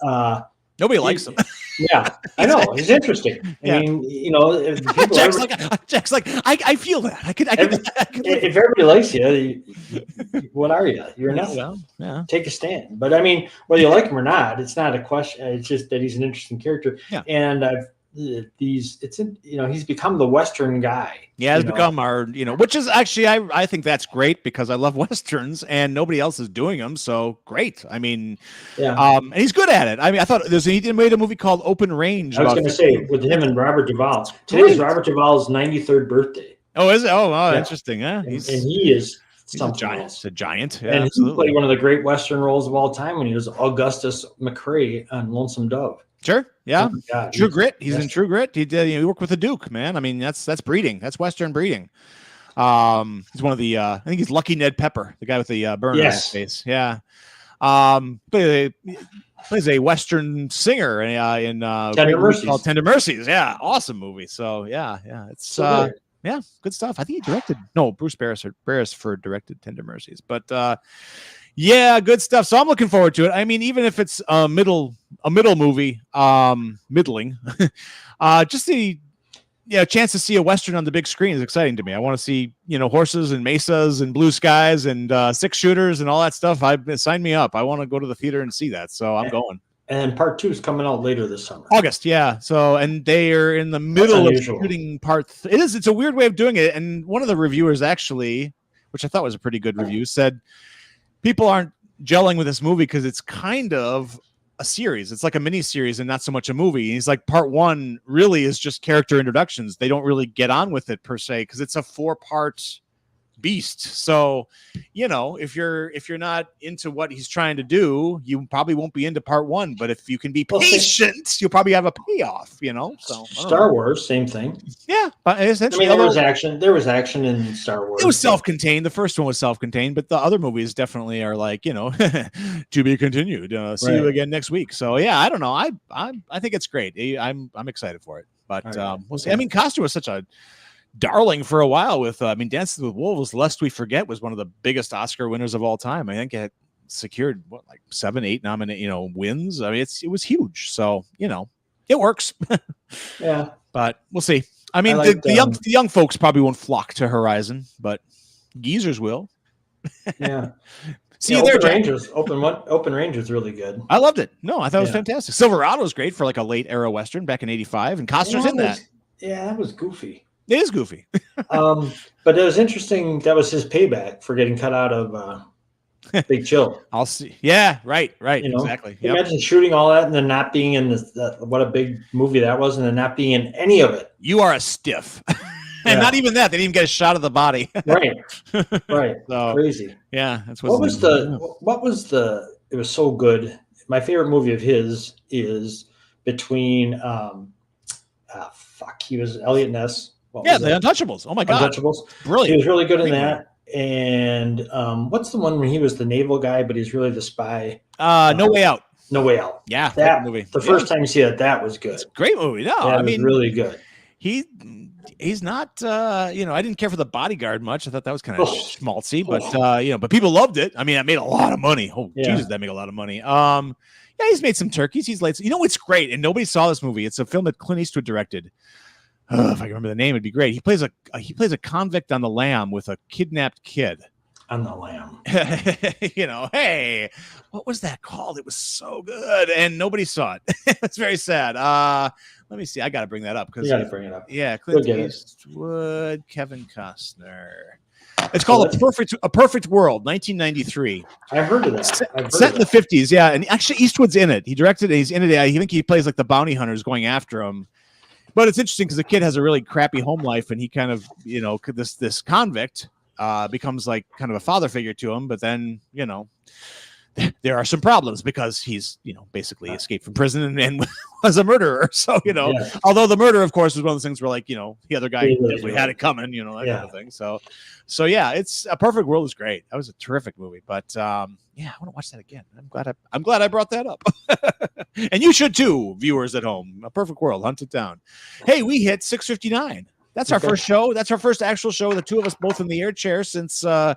nobody likes him. Yeah, I know. He's interesting. I mean, if people Jack's like, I feel that. I could if everybody likes you, what are you? You're nothing. Well, yeah. Take a stand. But I mean, whether you like him or not, it's not a question. It's just that he's an interesting character. Yeah. And he's become the Western guy. Yeah, has become our, which is actually, I think that's great because I love Westerns and nobody else is doing them. So great. I mean, and he's good at it. I mean, I thought he made a movie called Open Range. I was going to say with him and Robert Duvall. Today's Robert Duvall's 93rd birthday. Oh, is it? Oh, wow, interesting. Yeah. And he is something a giant. else. A giant. Yeah, and absolutely. he played one of the great Western roles of all time when he was Augustus McCrae on Lonesome Dove. Sure. Yeah. Oh God, True Grit. He's in True Grit. He did. He worked with the Duke, man. I mean, that's breeding. That's Western breeding. He's one of the. I think he's Lucky Ned Pepper, the guy with the burn on his face. Yeah. But plays a Western singer in Tender Mercies. Called Tender Mercies. Yeah, awesome movie. So yeah, it's yeah, good stuff. I think he directed. No, Bruce Beresford directed Tender Mercies, but. Yeah, good stuff. So I'm looking forward to it. I mean, even if it's a middle movie, middling, just the chance to see a Western on the big screen is exciting to me. I want to see, horses and mesas and blue skies and 6-shooters and all that stuff. Sign me up. I want to go to the theater and see that. So I'm going. And part 2 is coming out later this summer. August, yeah. So, and they are in the middle of shooting part. It's a weird way of doing it. And one of the reviewers actually, which I thought was a pretty good review, said, people aren't gelling with this movie because it's kind of a series. It's like a mini series and not so much a movie. And he's like, part 1 really is just character introductions. They don't really get on with it per se because it's a 4-part beast. So, if you're not into what he's trying to do, you probably won't be into part 1. But if you can be patient, you'll probably have a payoff. So Star Wars, same thing. Yeah, but essentially, there was action. There was action in Star Wars. It was self-contained. The first one was self-contained, but the other movies definitely are like, to be continued. See you again next week. So yeah, I don't know. I think it's great. I'm excited for it. But we'll see. I mean, Costner was such a darling for a while with Dances with Wolves, lest we forget, was one of the biggest Oscar winners of all time. I think it secured 7, 8 wins. I mean, it was huge. So it works. Yeah, but we'll see. I mean, the young folks probably won't flock to Horizon, but geezers will. Yeah. See you there, Rangers. Open Ranger's really good. I loved it. No, I thought it was fantastic. Silverado was great for like a late era Western back in '85, and Costner's in that. Yeah, that was goofy. It is goofy. But it was interesting. That was his payback for getting cut out of Big Chill. I'll see. Yeah, right, You know? exactly. Yep. Imagine shooting all that and then not being in this. What a big movie that was, and then not being in any of it. You are a stiff. And Yeah. not even that. They didn't even get a shot of the body. Right. Right. So, Crazy. yeah, that's What was the? It was so good. My favorite movie of his is between. He was Elliot Ness. What Yeah, was the that? Untouchables. Oh my god, Untouchables. He brilliant. was really good in Great that. And what's the one when he was the naval guy, but he's really the spy? No Way Out. No Way Out. Yeah, That movie. The first time you see it, that was good. It's a great movie. No, That I was mean, really good. He's not. I didn't care for The Bodyguard much. I thought that was kind of Oh. schmaltzy, but but people loved it. I mean, it made a lot of money. Oh Yeah. Jesus, that made a lot of money. Yeah, he's made some turkeys. He's like, what's great, and nobody saw this movie. It's a film that Clint Eastwood directed. If I can remember the name, it'd be great. He plays a convict on The Lam with a kidnapped kid. On The Lam. Hey, what was that called? It was so good, and nobody saw it. It's very sad. Let me see. I got to bring that up because You got to bring it up. yeah, Clint get it. Eastwood, Kevin Costner. It's called A Perfect World, 1993. I heard of that. Set in the 50s, yeah. And actually, Eastwood's in it. He directed it. He's in it. I think he plays like the bounty hunters going after him. But it's interesting because the kid has a really crappy home life, and he kind of, this convict becomes like kind of a father figure to him. But then, there are some problems because he's, basically escaped from prison and was a murderer. So, although the murder, of course, was one of those things where, like, the other guy definitely had it coming, that kind of thing. So yeah, it's A Perfect World is great. That was a terrific movie. But I want to watch that again. I'm glad I brought that up. And you should too, viewers at home. A Perfect World, hunt it down. Hey, we hit 6:59. That's our first show. That's our first actual show. The two of us both in the air chair since I want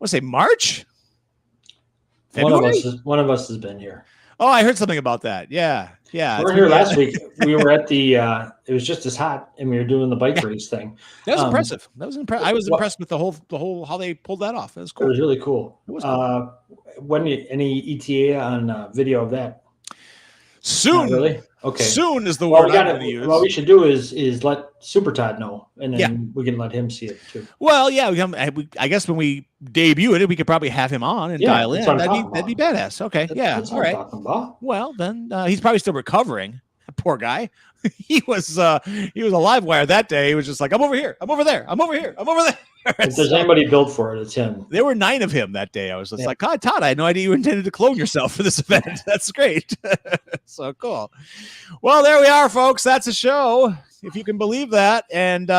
to say March. February? One of us has been here. Oh, I heard something about that. Yeah. We were here last week. We were at the. It was just as hot, and we were doing the bike race thing. That was impressive. I was impressed with the whole how they pulled that off. It was cool. It was really cool. It was cool. Any ETA on video of that? Soon. Not really? Okay. Soon is the word I'm going to use. What we should do is let Super Todd know, and then we can let him see it too. Well, yeah. I guess when we debut it, we could probably have him on and dial in. That'd be badass. Okay. That's all right. Well, then he's probably still recovering. Poor guy. He was a live wire that day. He was just like, I'm over here. I'm over there. I'm over here. I'm over there. If there's anybody built for it, it's him. There were 9 of him that day. I was just like, God, Todd, I had no idea you intended to clone yourself for this event. That's great. So cool. Well, there we are, folks. That's a show, if you can believe that. And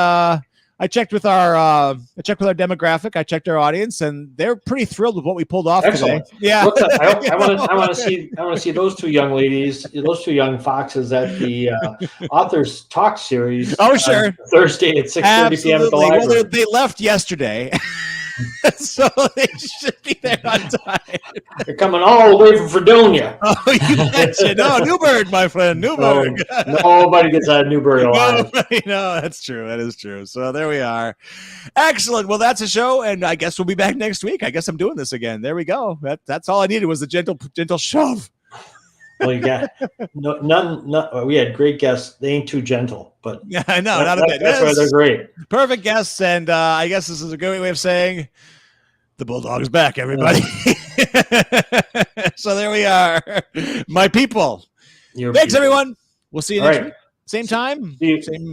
I checked with our demographic. I checked our audience, and they're pretty thrilled with what we pulled off today. Yeah, I want to see those two young ladies, those two young foxes at the Authors Talk series. Oh, sure. Thursday at 6:30 p.m. at the library. Well, they left yesterday. So they should be there on time. They're coming all the way from Fredonia. Oh, you betcha. No, Newburgh, my friend. Newburgh. Nobody gets out of Newbury alive. No, that's true. That is true. So there we are. Excellent. Well, that's a show, and I guess we'll be back next week. I guess I'm doing this again. There we go. That's all I needed was a gentle shove. Well, you got none. We had great guests. They ain't too gentle, but yeah, I know. That's why they're great. Perfect guests, and I guess this is a good way of saying the Bulldog's back, everybody. So there we are, my people. Thanks, everyone. We'll see you next week. Same time.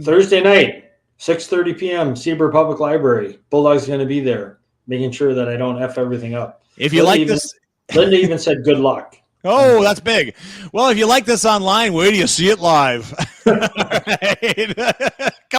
Thursday night, 6:30 p.m. Seabrook Public Library. Bulldog's going to be there, making sure that I don't F everything up. If you like this, Linda even said good luck. Oh, that's big. Well, if you like this online, wait till you see it live. All right.